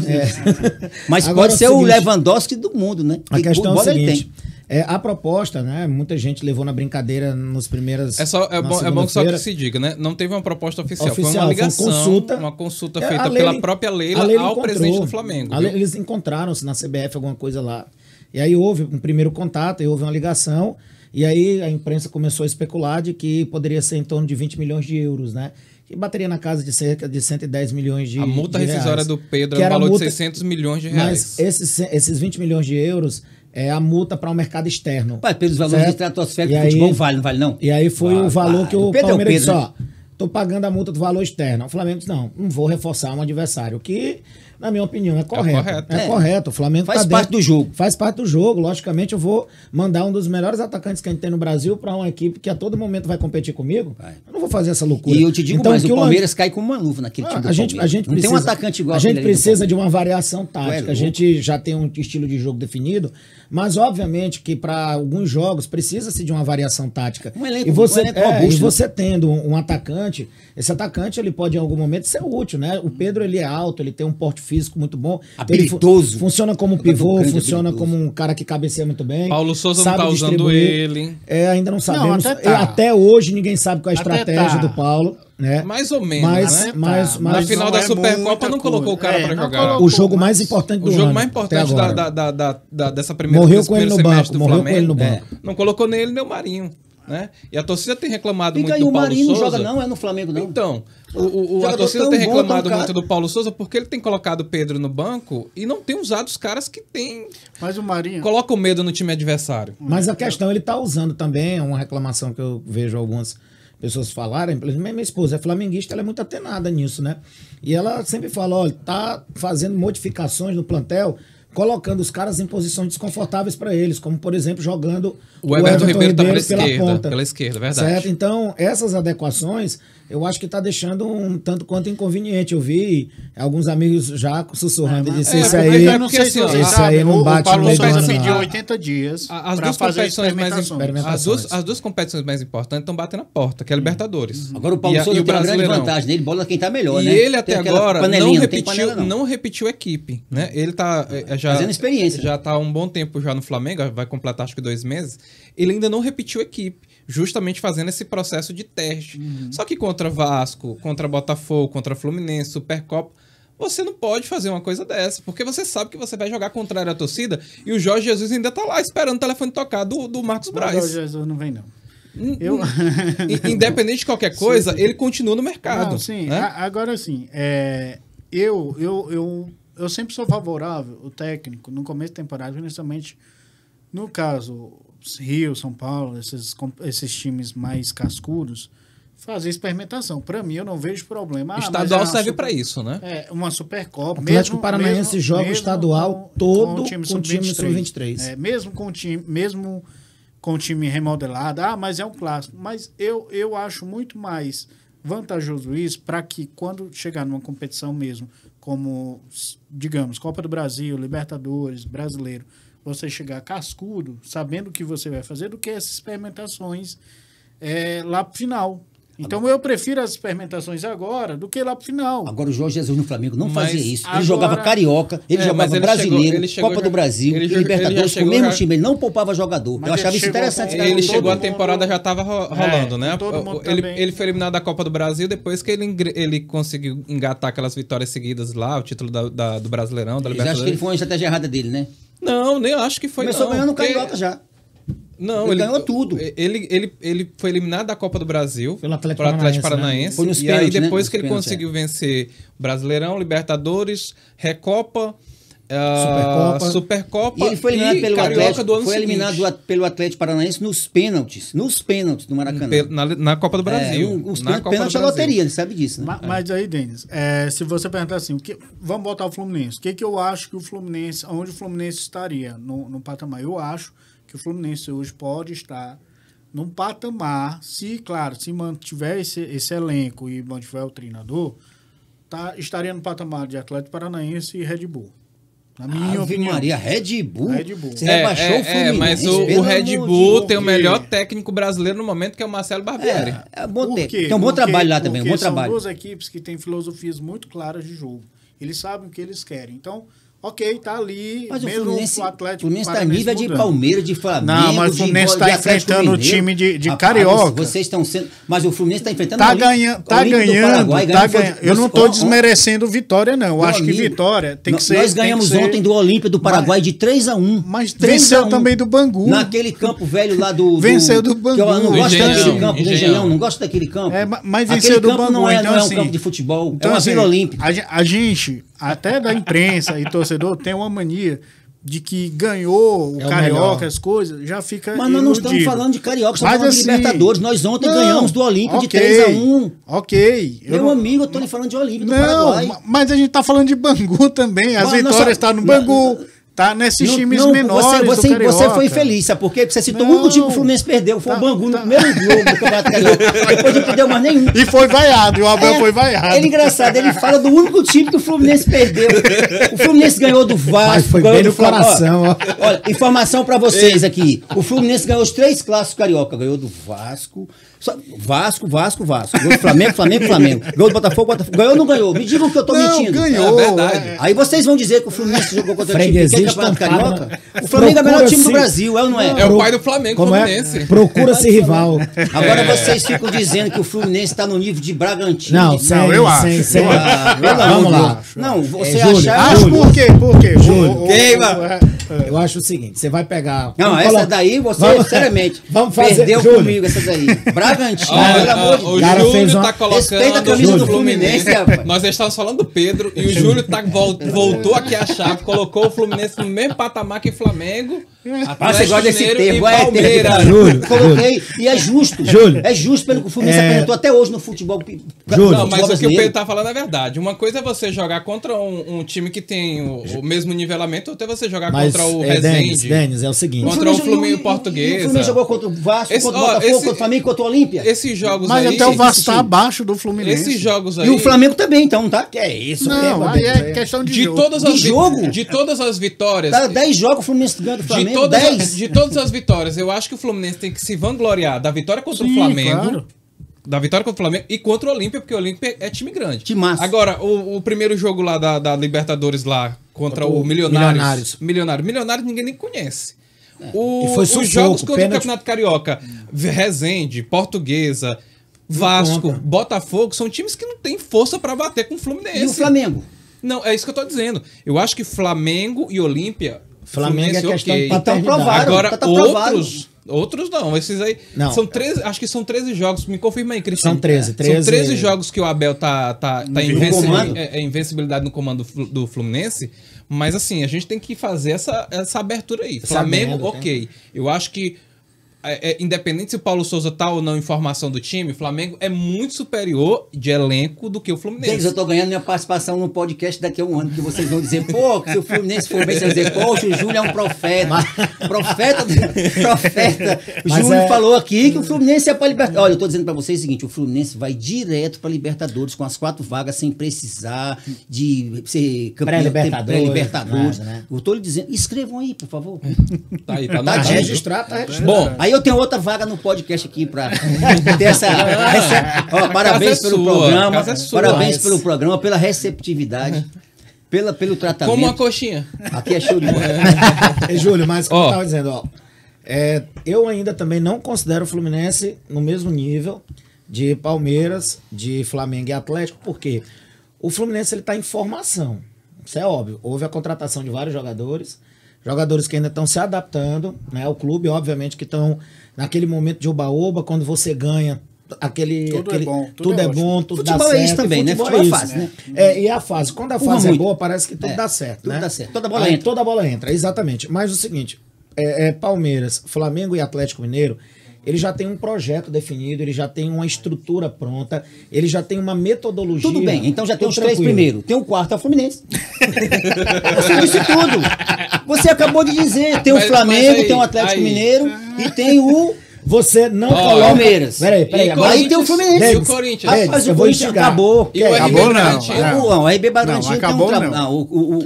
S2: Mas
S4: Agora
S2: pode
S4: é o
S2: ser o
S4: seguinte,
S2: Lewandowski do mundo, né?
S4: A
S2: Que
S4: questão é o
S2: bola ele
S4: seguinte.
S2: tem.
S4: A proposta, né? Muita gente levou na brincadeira nos primeiros.
S1: É bom só que se diga, né? Não teve uma proposta oficial, foi uma
S4: Oficial,
S1: ligação,
S4: foi
S1: uma consulta
S4: A
S1: feita
S4: Leila-
S1: pela própria Leila
S4: a Leila
S1: ao
S4: encontrou.
S1: presidente do Flamengo. viu?
S4: Eles encontraram-se na CBF, alguma coisa lá. E aí houve um primeiro contato, e houve uma ligação, e aí a imprensa começou a especular de que poderia ser em torno de 20 milhões de euros, né? Que bateria na casa de cerca de 110 milhões de
S1: A multa
S4: de
S1: rescisória
S4: reais.
S1: do Pedro
S4: Que
S1: é o
S4: era a
S1: valor
S4: multa-
S1: de 600 milhões de reais.
S4: Mas esses 20 milhões de euros é a multa para o mercado externo.
S2: Pai, pelos valores
S4: certo?
S2: estratosféricos
S4: E
S2: do futebol,
S4: aí-
S2: vale, não vale não?
S4: E aí foi
S2: Vale,
S4: o valor
S2: vale.
S4: que o
S2: Pedro é o
S4: Palmeiras
S2: Pedro,
S4: disse, ó, tô pagando a multa do valor externo. O Flamengo disse, não vou reforçar um adversário, que, na minha opinião, é correto.
S1: correto.
S4: É correto. O Flamengo
S2: Faz
S4: tá
S2: parte
S4: dentro-
S2: do jogo.
S4: Faz parte do jogo. Logicamente, eu vou mandar um dos melhores atacantes que a gente tem no Brasil para uma equipe que a todo momento vai competir comigo.
S2: Vai.
S4: Eu não vou fazer essa loucura.
S2: E eu te digo
S4: Então,
S2: mais,
S4: que
S2: o
S4: Lan-
S2: Palmeiras cai como uma luva naquele time do
S4: a gente
S2: Palmeiras. Não
S4: precisa,
S2: tem um atacante igual
S4: a gente
S2: aquele ali do
S4: precisa de
S2: Palmeiras.
S4: uma variação
S2: Tu é
S4: tática. A
S2: louco.
S4: gente já tem um estilo de jogo definido, mas obviamente que para alguns jogos precisa-se de uma variação tática.
S2: Um elenco-
S4: e você,
S2: um elenco robusto,
S4: e
S2: né?
S4: você tendo um atacante, esse atacante ele pode em algum momento ser útil, né? O Pedro ele é alto, ele tem um porte físico muito bom,
S2: Habilidoso.
S4: Ele funciona como
S2: Jogador
S4: pivô,
S2: grande,
S4: funciona
S2: habilidoso.
S4: como um cara que cabeceia muito bem.
S1: Paulo Souza não
S4: sabe
S1: tá usando
S4: distribuir.
S1: ele.
S4: Ainda não sabemos.
S3: até tá.
S4: Até hoje ninguém sabe qual é a
S3: Até
S4: estratégia
S3: tá.
S4: do Paulo, né?
S1: Mais ou menos,
S4: Mas-
S1: né?
S4: mas-
S1: Na
S4: mas
S1: final
S3: não
S1: da
S3: é
S1: Supercopa
S3: muita
S1: não colocou o cara
S3: coisa.
S1: pra
S3: Não
S1: jogar.
S3: colocou.
S4: O jogo mais
S3: mas
S4: importante do
S1: O jogo
S4: ano,
S1: mais
S4: até
S1: importante
S4: agora.
S1: dessa primeira
S4: Morreu
S1: desse
S4: com ele
S1: primeiro
S4: no
S1: semestre
S4: banco,
S1: do
S4: morreu com ele no
S1: Flamengo.
S4: banco.
S1: Não colocou nele nem o Marinho, né? E a torcida tem reclamado
S2: Fica
S1: muito
S2: aí,
S1: do
S2: o
S1: Paulo
S2: Marinho não
S1: Souza.
S2: joga não, é no Flamengo não.
S1: Então, a
S2: Jogador
S1: torcida
S2: tão
S1: tem
S2: bom,
S1: reclamado
S2: tão caro.
S1: muito do Paulo Souza porque ele tem colocado o Pedro no banco e não tem usado os caras que tem.
S3: Mas o Marinho...
S1: Coloca o medo no time adversário.
S4: Mas a questão, ele tá usando também, é uma reclamação que eu vejo algumas pessoas falarem, por exemplo, minha esposa é flamenguista, ela é muito atenada nisso, né? E ela sempre fala, olha, tá fazendo modificações no plantel, colocando os caras em posições desconfortáveis para eles, como, por exemplo, jogando
S1: O Everton Ribeiro tá pela
S4: pela
S1: esquerda,
S4: ponta.
S1: pela esquerda, verdade.
S4: Certo? Então, essas adequações, eu acho que tá deixando um tanto quanto inconveniente. Eu vi alguns amigos já sussurrando, e disse, esse
S1: porque-
S4: aí...
S3: Eu não sei se
S1: assim,
S3: vocês
S4: esse
S3: sabem,
S4: aí não
S3: o
S4: bate no
S3: Paulo
S4: meio do
S3: Souza
S4: ano,
S3: pediu
S4: não.
S3: 80 dias
S1: As
S3: para
S1: duas
S3: fazer
S1: competições mais
S3: experimentações.
S1: as duas competições mais importantes estão batendo na porta, que é a Libertadores.
S2: Agora o Paulo
S1: E a-
S2: Souza
S1: e o
S2: tem uma grande
S1: Brasileirão.
S2: vantagem, né? Ele bola quem tá melhor,
S1: E
S2: né?
S1: ele
S2: Tem
S1: até
S2: aquela
S1: agora
S2: panelinha, tem panela, não.
S1: não repetiu a equipe, né? Ele tá já
S2: Fazendo experiência.
S1: já tá há um bom tempo já no Flamengo, vai completar acho que 2 meses. Ele ainda não repetiu a equipe, justamente fazendo esse processo de teste. Só que contra Vasco, contra Botafogo, contra Fluminense, Supercopa, você não pode fazer uma coisa dessa, porque você sabe que você vai jogar contrário à torcida e o Jorge Jesus ainda tá lá esperando o telefone tocar do Marcos
S3: Mas o
S1: Braz.
S3: Jesus não vem, não. Eu...
S1: Independente de qualquer coisa, ele continua no mercado.
S3: Não, sim.
S1: né?
S3: Agora, sim, eu sempre sou favorável, o técnico, no começo da temporada, principalmente No caso, Rio, São Paulo, esses times mais cascudos, fazer experimentação. Para mim, eu não vejo problema.
S1: O estadual serve para isso, né?
S3: Uma Supercopa.
S4: O Atlético Paranaense joga o estadual todo com o time
S3: sub-23. Mesmo com o time remodelado. Mas é um clássico. Mas eu acho muito mais vantajoso isso para que quando chegar numa competição mesmo, como, digamos, Copa do Brasil, Libertadores, Brasileiro, você chegar cascudo, sabendo o que você vai fazer, do que essas experimentações lá pro final. Então eu prefiro as experimentações agora do que lá pro final.
S2: Agora o Jorge Jesus no Flamengo não fazia isso. Ele jogava Carioca, ele jogava Brasileiro, Copa do Brasil, Libertadores com o mesmo time. Ele não poupava jogador. Eu achava isso interessante.
S1: Ele chegou, a temporada já estava rolando, né? Ele foi eliminado da Copa do Brasil depois que ele conseguiu engatar aquelas vitórias seguidas lá, o título do Brasileirão, da Libertadores.
S2: Acho que ele foi uma estratégia errada dele, né?
S1: Não, nem acho que foi.
S2: Começou ganhando o Carioca já.
S1: Não,
S2: ele ganhou tudo.
S1: Ele foi eliminado da Copa do Brasil
S4: pelo Atlético Paranaense.
S1: Né?
S2: Foi nos
S1: e
S2: pênaltis,
S1: aí depois que ele
S2: pênaltis,
S1: conseguiu vencer Brasileirão, Libertadores, Recopa, Supercopa
S2: e ele foi eliminado pelo
S1: Carioca
S2: Atlético,
S1: do ano
S2: foi
S1: seguinte.
S2: eliminado pelo Atlético Paranaense nos pênaltis do Maracanã.
S1: Na Copa do Brasil.
S2: Os pênaltis é loteria, ele sabe disso, né?
S3: Mas aí, Denis, se você perguntar assim, vamos botar o Fluminense. O que eu acho que o Fluminense, onde o Fluminense estaria no patamar? Eu acho que o Fluminense hoje pode estar num patamar, se mantiver esse elenco e mantiver o treinador, estaria no patamar de Atlético Paranaense e Red Bull. Na minha opinião.
S2: Maria, Red Bull?
S3: Você
S2: rebaixou o Fluminense.
S1: Mas o Red Bull tem o melhor técnico brasileiro no momento, que é o Marcelo Barbieri.
S2: Tem um bom trabalho lá também, um bom trabalho.
S3: São duas equipes que têm filosofias muito claras de jogo. Eles sabem o que eles querem. Então, ok, tá ali.
S2: Mas
S3: mesmo
S2: o
S3: Atlético
S2: Fluminense tá nível de Palmeiras, de Flamengo.
S3: Não, mas o Fluminense está enfrentando o time de Carioca.
S2: Vocês estão sendo. Mas o Fluminense está enfrentando
S3: tá ganhando. Eu não estou desmerecendo Vitória, não. Eu acho que Vitória tem que ser.
S2: Nós ganhamos ontem do Olímpia do Paraguai de 3-1.
S3: Mas venceu também do Bangu.
S2: Naquele campo velho lá do.
S3: Venceu do Bangu.
S2: Eu não gosto daquele campo, do Engenhão. Não gosto daquele campo.
S3: Mas venceu do Bangu.
S2: Não é um campo de futebol. É uma Vila Olímpica.
S3: A gente, até da imprensa e torcedor, tem uma mania de que ganhou o Carioca, as coisas, já fica.
S2: Mas nós não estamos falando de Carioca, estamos falando de Libertadores. Nós ontem ganhamos do Olímpia de 3-1.
S3: Ok.
S2: Meu amigo, eu estou lhe falando de Olímpia do Paraguai.
S3: Mas a gente está falando de Bangu também. As vitórias estão no Bangu. Tá nesses times menores.
S2: Você foi infeliz, sabe por quê? Porque você citou o único time que o Fluminense perdeu. Foi o Bangu no primeiro jogo do Campeonato Carioca. Depois não perdeu mais nenhum.
S3: E foi vaiado, e o Abel foi vaiado.
S2: Ele é engraçado, ele fala do único time que o Fluminense perdeu. O Fluminense ganhou do Vasco.
S4: Mas foi bem no coração, ó.
S2: Olha, informação pra vocês aqui. O Fluminense ganhou os 3 clássicos carioca. Ganhou do Vasco. Vasco. Ganhou do Flamengo. Ganhou do Botafogo. Ganhou ou não ganhou? Me digam que eu tô mentindo.
S3: Ganhou.
S1: É verdade.
S2: Aí vocês vão dizer que o Fluminense jogou contra o time que é Campeonato Carioca. O Flamengo é o melhor time do Brasil, é ou não é?
S1: É o pai do Flamengo, Fluminense.
S4: Procura-se rival.
S2: Agora vocês ficam dizendo que o Fluminense está no nível de Bragantino.
S4: Não, eu acho. Vamos lá.
S2: Não, você
S3: achar...
S2: Acho
S3: por quê?
S4: Júlio. Eu acho o seguinte, você vai pegar...
S2: Não, essa daí, sinceramente, perdeu comigo essa daí. Bragantino, pelo amor de
S1: Deus. O Júlio tá colocando...
S2: Respeita a camisa do Fluminense, rapaz.
S1: Nós estávamos falando do Pedro e o Júlio voltou aqui a chave, colocou o Fluminense no mesmo patamar que Flamengo,
S2: você gosta desse termo,
S1: Palmeiras.
S2: Júlio. Coloquei, e é justo. Júlio. É justo pelo que o Fluminense apresentou até hoje no futebol.
S1: Júlio. Não, mas o que o Pedro tá falando é verdade. Uma coisa é você jogar contra um time que tem o mesmo nivelamento, outra é você jogar contra o Resende.
S4: Denis, é o seguinte.
S1: Contra o Flamengo Português.
S2: O Fluminense jogou contra o Vasco, contra o Botafogo, contra o Flamengo, contra o Olímpia.
S1: Esses jogos
S3: mas
S1: aí...
S3: até o Vasco tá abaixo do Fluminense.
S1: Esses jogos aí...
S2: E o Flamengo também, então, tá?
S4: Que é isso?
S3: Não, aí é questão de
S2: jogo.
S1: De todas as vitórias...
S2: Tá 10 jogos o Fluminense ganha do Flamengo, 10.
S1: De todas as vitórias, eu acho que o Fluminense tem que se vangloriar da vitória contra o Flamengo... Claro. Da vitória contra o Flamengo e contra o Olímpia, porque o Olímpia é time grande.
S2: Que massa.
S1: Agora, o primeiro jogo lá da Libertadores lá, contra o Milionários. Milionários ninguém nem conhece. Os jogos contra o Campeonato Carioca, Resende, Portuguesa, Vasco, Botafogo, são times que não têm força para bater com o Fluminense.
S2: E o Flamengo?
S1: Não, é isso que eu tô dizendo. Eu acho que Flamengo e Olímpia...
S4: Flamengo é questão de
S1: Agora, Outros não, esses aí
S4: Não.
S1: são 13, acho que são 13 jogos, me confirma aí, Cristiano.
S4: São 13,
S1: São 13 jogos que o Abel tá
S2: comando.
S1: invencibilidade no comando do Fluminense, mas assim, a gente tem que fazer essa abertura aí. Flamengo,
S4: abertura,
S1: ok. Eu acho que independente se o Paulo Souza tá ou não em formação do time, o Flamengo é muito superior de elenco do que o Fluminense.
S2: Deles, eu tô ganhando minha participação no podcast daqui a um ano, que vocês vão dizer, pô, que se o Fluminense for bem, vocês vão dizer, poxa, o Júlio é um profeta. Profeta. O
S4: Mas
S2: Júlio falou aqui que o Fluminense é pra Libertadores. Olha, eu tô dizendo pra vocês o seguinte, o Fluminense vai direto pra Libertadores com as 4 vagas, sem precisar de ser campeão
S4: Pré-Libertadores,
S2: pré-Libertadores.
S4: né?
S2: Eu tô lhe dizendo, escrevam aí, por favor.
S1: Tá aí, tá
S2: Tá
S1: na
S2: dito.
S1: rádio.
S4: Registrar, tá registrado.
S1: Bom,
S2: Aí eu tenho outra vaga no podcast aqui pra ter essa. Ó, parabéns
S1: casa é
S2: pelo
S1: sua,
S2: programa.
S1: casa é sua.
S2: Parabéns
S4: Mas-
S2: pelo programa, pela receptividade, pelo tratamento.
S1: como uma coxinha.
S2: Aqui é show de bola.
S4: Ei, Júlio, mas como
S1: Ó.
S4: eu tava dizendo, ó, eu ainda também não considero o Fluminense no mesmo nível de Palmeiras, de Flamengo e Atlético, porque o Fluminense ele tá em formação. Isso é óbvio. Houve a contratação de vários jogadores que ainda estão se adaptando, né? O clube, obviamente, que estão naquele momento de oba-oba, quando você ganha
S3: Tudo é bom, tudo
S4: tudo
S3: é
S4: é
S3: ótimo.
S4: bom, tudo dá
S2: Futebol
S4: certo.
S2: é isso também, né?
S4: Futebol
S2: Futebol é
S4: isso,
S2: fase, né?
S4: E a fase. Quando a
S2: Urra
S4: fase é
S2: muito.
S4: boa, parece que tudo dá certo,
S2: tudo
S4: né?
S2: dá certo. Toda bola
S4: Aí
S2: entra.
S4: toda bola entra, exatamente. Mas o seguinte, Palmeiras, Flamengo e Atlético Mineiro, ele já tem um projeto definido, ele já tem uma estrutura pronta, ele já tem uma metodologia.
S2: Tudo bem, então já tem
S4: Tudo
S2: os 3
S4: tranquilo.
S2: primeiro. Tem o quarto, é o Fluminense. Você disse tudo. Você acabou de dizer. Tem o
S1: Mas
S2: Flamengo,
S1: aí-
S2: tem o Atlético
S1: aí-
S2: Mineiro e tem o
S4: Você não
S1: Ó,
S4: coloca...
S2: Palmeiras.
S4: Peraí,
S1: E
S4: agora...
S2: Aí tem o Fluminense.
S1: E o
S4: Denis,
S1: Corinthians?
S4: Denis,
S2: Rapaz,
S4: eu
S2: o
S4: vou
S2: Corinthians
S4: instigar.
S2: acabou.
S1: E o RB
S3: Acabou, não.
S1: Bragantino?
S2: O RB Bragantino
S3: Não,
S2: tem
S3: acabou,
S2: um
S3: não.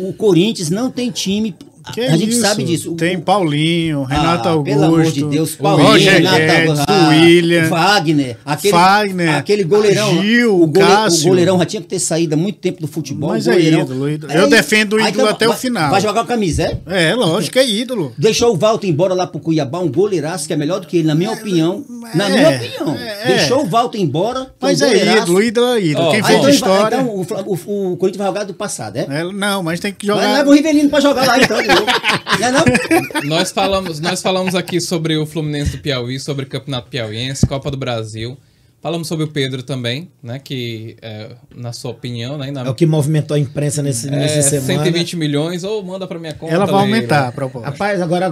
S2: o Corinthians não tem time.
S3: Que
S2: a gente
S3: isso?
S2: sabe disso.
S3: Tem Paulinho, Renato Augusto,
S2: Pelo amor de Deus, Paulinho,
S3: Roger
S2: Renato
S3: Guedes,
S2: Augusto,
S3: William,
S2: Wagner,
S3: Fagner,
S2: aquele goleirão.
S3: Gil,
S2: o
S3: Cássio.
S2: goleirão já tinha que ter saído há muito tempo do futebol.
S3: Mas
S2: o
S3: é
S2: goleirão.
S3: ídolo. Eu defendo o ídolo até o final.
S2: Vai jogar com a camisa, é?
S3: É, lógico, é ídolo.
S2: Deixou o Walter embora lá pro Cuiabá, um goleiraço que é melhor do que ele, na minha opinião. Na
S3: é,
S2: minha opinião.
S3: é.
S2: Deixou o Walter embora. que
S3: Mas
S2: um
S3: é
S2: goleiraço.
S3: ídolo é ídolo.
S1: Ó,
S3: Quem
S1: ó.
S3: fez a história...
S2: Então o Corinthians vai jogar do passado, é?
S3: Não, mas tem que
S2: Mas
S3: jogar...
S2: leva o Rivelino pra jogar lá, então. De novo. Não é não?
S1: Nós falamos aqui sobre o Fluminense do Piauí, sobre o Campeonato Piauiense, Copa do Brasil. Falamos sobre o Pedro também, né? Que, na sua opinião, né?
S4: É o que movimentou a imprensa nessa semana.
S1: 120 milhões, ou manda pra minha conta.
S3: Ela vai
S1: Leila.
S3: aumentar a proposta.
S4: Rapaz, agora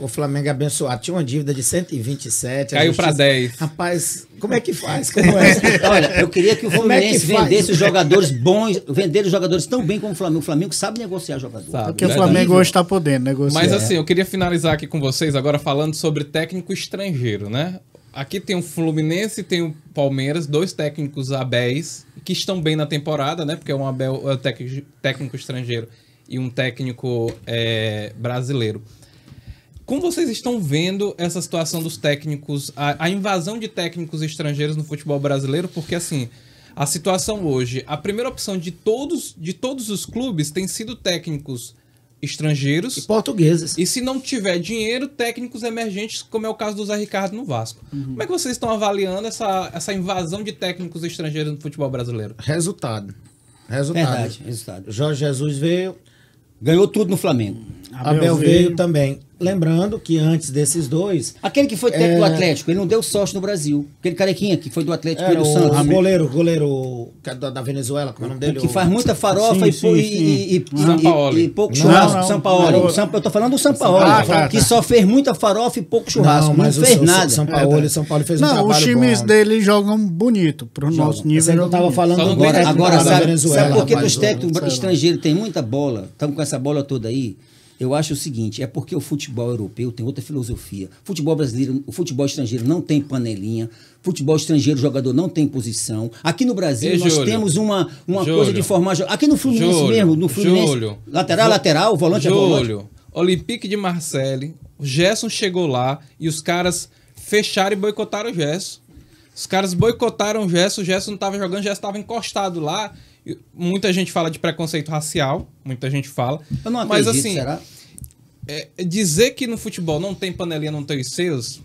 S4: o Flamengo é abençoado. Tinha uma dívida de 127. a
S1: Caiu pra
S4: justiça-
S1: 10.
S4: Rapaz, como é que faz? Como é?
S2: Olha, eu queria que o
S4: Como é que
S2: Fluminense
S4: faz?
S2: vendesse os jogadores bons, vender os jogadores tão bem como o Flamengo. O Flamengo sabe negociar jogador.
S1: Sabe.
S3: Porque o
S1: Verdade.
S3: Flamengo hoje está podendo negociar.
S1: Mas assim, eu queria finalizar aqui com vocês agora falando sobre técnico estrangeiro, né? Aqui tem o Fluminense e tem o Palmeiras, 2 técnicos abéis que estão bem na temporada, né? Porque é um Abel é um técnico estrangeiro e um técnico brasileiro. Como vocês estão vendo essa situação dos técnicos, a invasão de técnicos estrangeiros no futebol brasileiro? Porque assim, a situação hoje, a primeira opção de todos os clubes tem sido técnicos estrangeiros.
S4: Portugueses.
S1: E se não tiver dinheiro, técnicos emergentes, como é o caso do Zé Ricardo no Vasco. Como é que vocês estão avaliando essa invasão de técnicos estrangeiros no futebol brasileiro?
S4: Resultado.
S2: Verdade, resultado.
S4: Jorge Jesus veio,
S2: Ganhou tudo no Flamengo.
S4: Abel veio também. Lembrando que antes desses dois,
S2: Aquele que foi técnico do Atlético, ele não deu sorte no Brasil. Aquele carequinha que foi do Atlético e
S4: era
S2: do Santos.
S4: o goleiro que é da Venezuela, como é o nome dele?
S2: Que faz muita farofa
S3: Sim,
S2: e
S1: Sampaoli.
S2: pouco
S4: Não,
S2: churrasco.
S3: não.
S2: Sampaoli.
S3: Não.
S2: Eu tô falando do Sampaoli,
S3: tá.
S2: que só fez muita farofa e pouco churrasco. Não,
S4: mas
S2: fez nada.
S4: São Paulo fez um
S3: Não,
S4: trabalho
S3: os times
S4: bom.
S3: dele jogam bonito. Pro nosso nível.
S4: Você não
S3: jogam
S4: tava
S3: bonito.
S4: falando
S1: Só não
S4: do
S1: tem-
S4: técnico
S2: Agora,
S4: da
S2: sabe
S4: Venezuela.
S2: por que
S4: rapaz,
S2: os técnicos
S3: sei lá.
S2: estrangeiros têm muita bola? Estamos com essa bola toda aí. Eu acho o seguinte, é porque o futebol europeu tem outra filosofia. Futebol brasileiro, o futebol estrangeiro não tem panelinha. Futebol estrangeiro, o jogador não tem posição. Aqui no Brasil,
S1: Ei,
S2: nós
S1: Júlio.
S2: temos uma
S1: Júlio.
S2: coisa de formar... Aqui no Fluminense
S1: Júlio.
S2: mesmo, no Fluminense...
S1: Júlio.
S2: Lateral, volante é volante.
S1: Júlio, Olympique de Marseille, o Gerson chegou lá e os caras fecharam e boicotaram o Gerson. Os caras boicotaram o Gerson não estava jogando, o Gerson estava encostado lá. E muita gente fala de preconceito racial, muita gente fala.
S2: Eu não
S1: Mas
S2: acredito,
S1: assim,
S2: será?
S1: dizer que no futebol não tem panelinha, não tem os seus...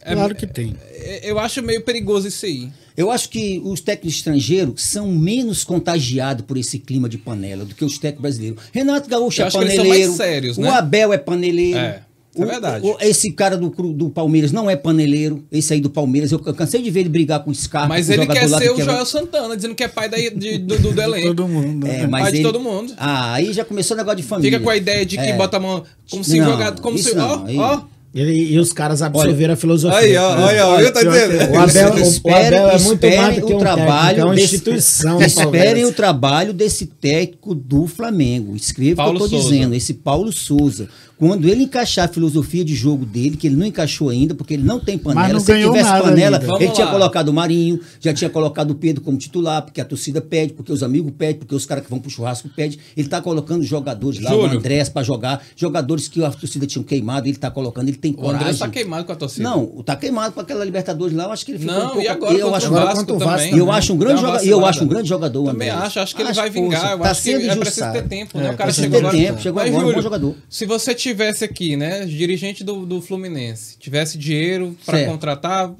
S3: Claro que tem.
S1: Eu acho meio perigoso isso aí.
S2: Eu acho que os técnicos estrangeiros são menos contagiados por esse clima de panela do que os técnicos brasileiros. Renato Gaúcho
S1: Eu
S2: é
S1: acho que eles
S2: paneleiro.
S1: são mais sérios, né?
S2: O Abel é paneleiro.
S1: É. É verdade.
S2: Esse cara do Palmeiras não é paneleiro. Esse aí do Palmeiras, eu cansei de ver ele brigar com o Scarpa.
S1: Mas
S2: com
S1: ele quer
S2: jogador lá
S1: ser
S2: que
S1: o Joel Santana, dizendo que é pai do elenco.
S3: Todo mundo.
S2: É,
S3: né?
S1: Pai de todo mundo.
S2: Ah, aí já começou o negócio de família.
S1: Fica com a ideia de que bota a mão como se
S2: Não,
S1: jogado, como
S2: isso
S1: se,
S2: não, aí-
S1: ó.
S4: E os caras absorveram a filosofia.
S1: Aí, ó, eu tô dizendo.
S4: O Abel é muito mais do que um técnico, é uma
S2: desse-
S4: instituição. do
S2: Esperem
S4: Palmeiras.
S2: o trabalho desse técnico do Flamengo. Escreva o que eu
S1: Paulo
S2: tô
S1: Souza.
S2: dizendo. Esse Paulo Souza. Quando ele encaixar a filosofia de jogo dele, que ele não encaixou ainda, porque ele não tem panela.
S3: Mas não
S2: Se ele
S3: ganhou
S2: tivesse
S3: nada
S2: panela,
S3: ainda.
S2: ele
S1: Vamos
S2: tinha
S1: lá.
S2: colocado o Marinho, já tinha colocado o Pedro como titular, porque a torcida pede, porque os amigos pedem, porque os caras que vão pro churrasco pedem. Ele tá colocando jogadores lá, o
S1: Júlio.
S2: Andrés pra jogar, jogadores que a torcida tinha queimado, ele tá colocando, ele tem
S1: O
S2: coragem.
S1: André tá queimado com a torcida.
S2: Não, tá queimado com aquela Libertadores lá, eu acho que ele ficou um
S1: Não,
S2: pouco...
S1: e agora
S2: eu
S1: contra
S2: acho,
S1: o Vasco
S4: contra o Vasco
S1: também.
S2: eu acho um grande
S1: Dá uma
S2: jogador, eu
S1: vacilada.
S2: acho um grande jogador,
S1: Também
S2: Andrés.
S1: acho que ele vai vingar. Eu
S2: tá
S1: acho que
S2: sendo
S1: é preciso
S2: injustiçado.
S1: ter tempo, né? O cara
S2: precisa
S1: chegou
S2: ter
S1: agora.
S2: tempo, chegou
S1: Mas,
S2: agora, um bom
S1: Júlio,
S2: jogador.
S1: se você tivesse aqui, né, dirigente do Fluminense, tivesse dinheiro para
S2: Certo.
S1: contratar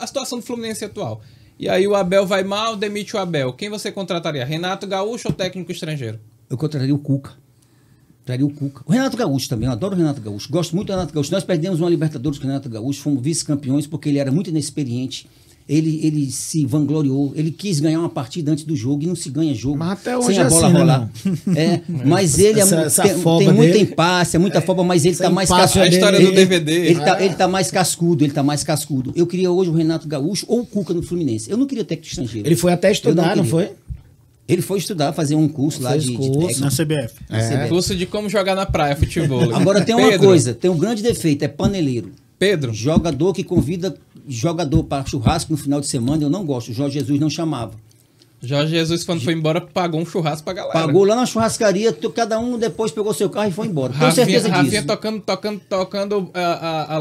S1: a situação do Fluminense atual. E aí o Abel vai mal, demite o Abel. Quem você contrataria? Renato Gaúcho ou técnico estrangeiro?
S2: Eu contrataria o Cuca. Traria o Cuca. O Renato Gaúcho também, eu adoro o Renato Gaúcho. Gosto muito do Renato Gaúcho. Nós perdemos uma Libertadores com o Renato Gaúcho, fomos vice-campeões porque ele era muito inexperiente. Ele se vangloriou, ele quis ganhar uma partida antes do jogo e não se ganha jogo
S4: Mas até hoje
S2: sem a
S4: é
S2: bola
S4: assim, né,
S2: rolar. É, mas ele
S4: Essa
S2: tem
S4: foba
S2: muita
S4: dele.
S2: empácia, muita foba, mas ele
S4: Essa
S2: tá mais
S4: empácia
S1: A história
S2: Ele-
S1: do DVD.
S2: Ele tá mais cascudo, ele tá mais cascudo. Eu queria hoje o Renato Gaúcho ou o Cuca no Fluminense. Eu não queria técnico estrangeiro.
S4: Ele foi até estudar,
S2: Eu
S4: não
S2: queria.
S4: foi?
S2: Ele foi estudar, fazer um curso lá
S4: Fez
S2: de
S4: curso.
S2: técnico.
S3: Na CBF.
S2: CBF.
S1: Curso de como jogar na praia, futebol.
S2: Agora tem uma
S1: Pedro,
S2: coisa, tem um grande defeito, é paneleiro.
S1: Pedro,
S2: Jogador que convida jogador para churrasco no final de semana, eu não gosto. O Jorge Jesus não chamava.
S1: Jorge Jesus, quando foi embora, pagou um churrasco pra galera.
S2: Pagou lá na churrascaria, cada um depois pegou seu carro e foi embora. Tenho
S1: Rafinha,
S2: certeza
S1: Rafinha
S2: disso.
S1: tocando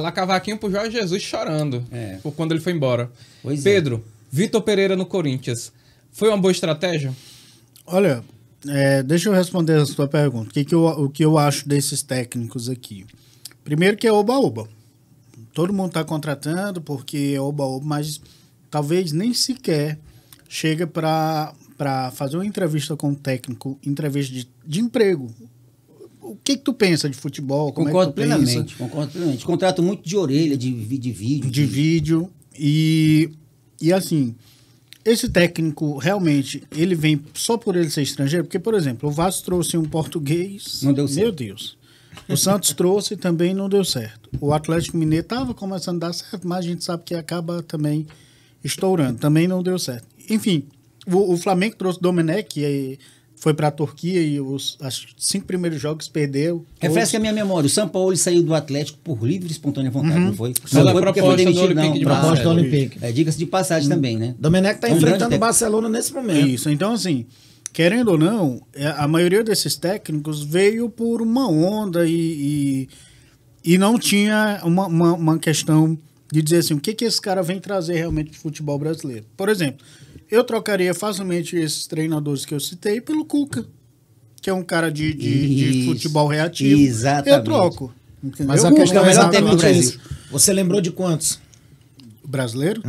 S1: lá cavaquinho pro Jorge Jesus chorando.
S2: É.
S1: Por quando ele foi embora.
S2: Pois é.
S1: Pedro, Vitor Pereira no Corinthians. Foi uma boa estratégia?
S3: Olha, deixa eu responder a sua pergunta. O que eu acho desses técnicos aqui? Primeiro que é oba-oba. Todo mundo está contratando porque é oba-oba, mas talvez nem sequer chega para fazer uma entrevista com o técnico, entrevista de emprego. O que tu pensa de futebol? Como
S2: Concordo
S3: é que tu pensa?
S2: plenamente, concordo plenamente. Contrato muito de orelha, de vídeo.
S3: De vídeo. E assim, esse técnico realmente, ele vem só por ele ser estrangeiro? Porque, por exemplo, o Vasco trouxe um português.
S2: Não deu certo.
S3: Meu Deus. O Santos trouxe e também não deu certo. O Atlético Mineiro estava começando a dar certo, mas a gente sabe que acaba também estourando. Também não deu certo. Enfim, o Flamengo trouxe o Domenech, e foi para a Turquia e os 5 primeiros jogos perdeu.
S2: Refresca a minha memória. O São Paulo saiu do Atlético por livre e espontânea vontade, não foi?
S1: Só da
S2: foi porque
S1: proposta do Olympique de
S4: Proposta do
S1: Marseille.
S4: Olympique.
S2: Diga-se de passagem também, né?
S4: Domenech tá
S2: É um grande
S4: enfrentando o
S2: técnico.
S4: Barcelona nesse momento.
S3: Isso, então assim, querendo ou não, a maioria desses técnicos veio por uma onda e não tinha uma questão de dizer assim, o que esse cara vem trazer realmente para o futebol brasileiro. Por exemplo, eu trocaria facilmente esses treinadores que eu citei pelo Cuca, que é um cara de
S2: Isso,
S3: futebol reativo.
S2: exatamente.
S3: Eu troco. Entendeu?
S4: Mas a
S2: Cuca
S4: questão
S2: é o
S4: é
S2: melhor técnico do
S4: exatamente
S2: Brasil.
S4: isso. Você lembrou de quantos?
S3: Brasileiro?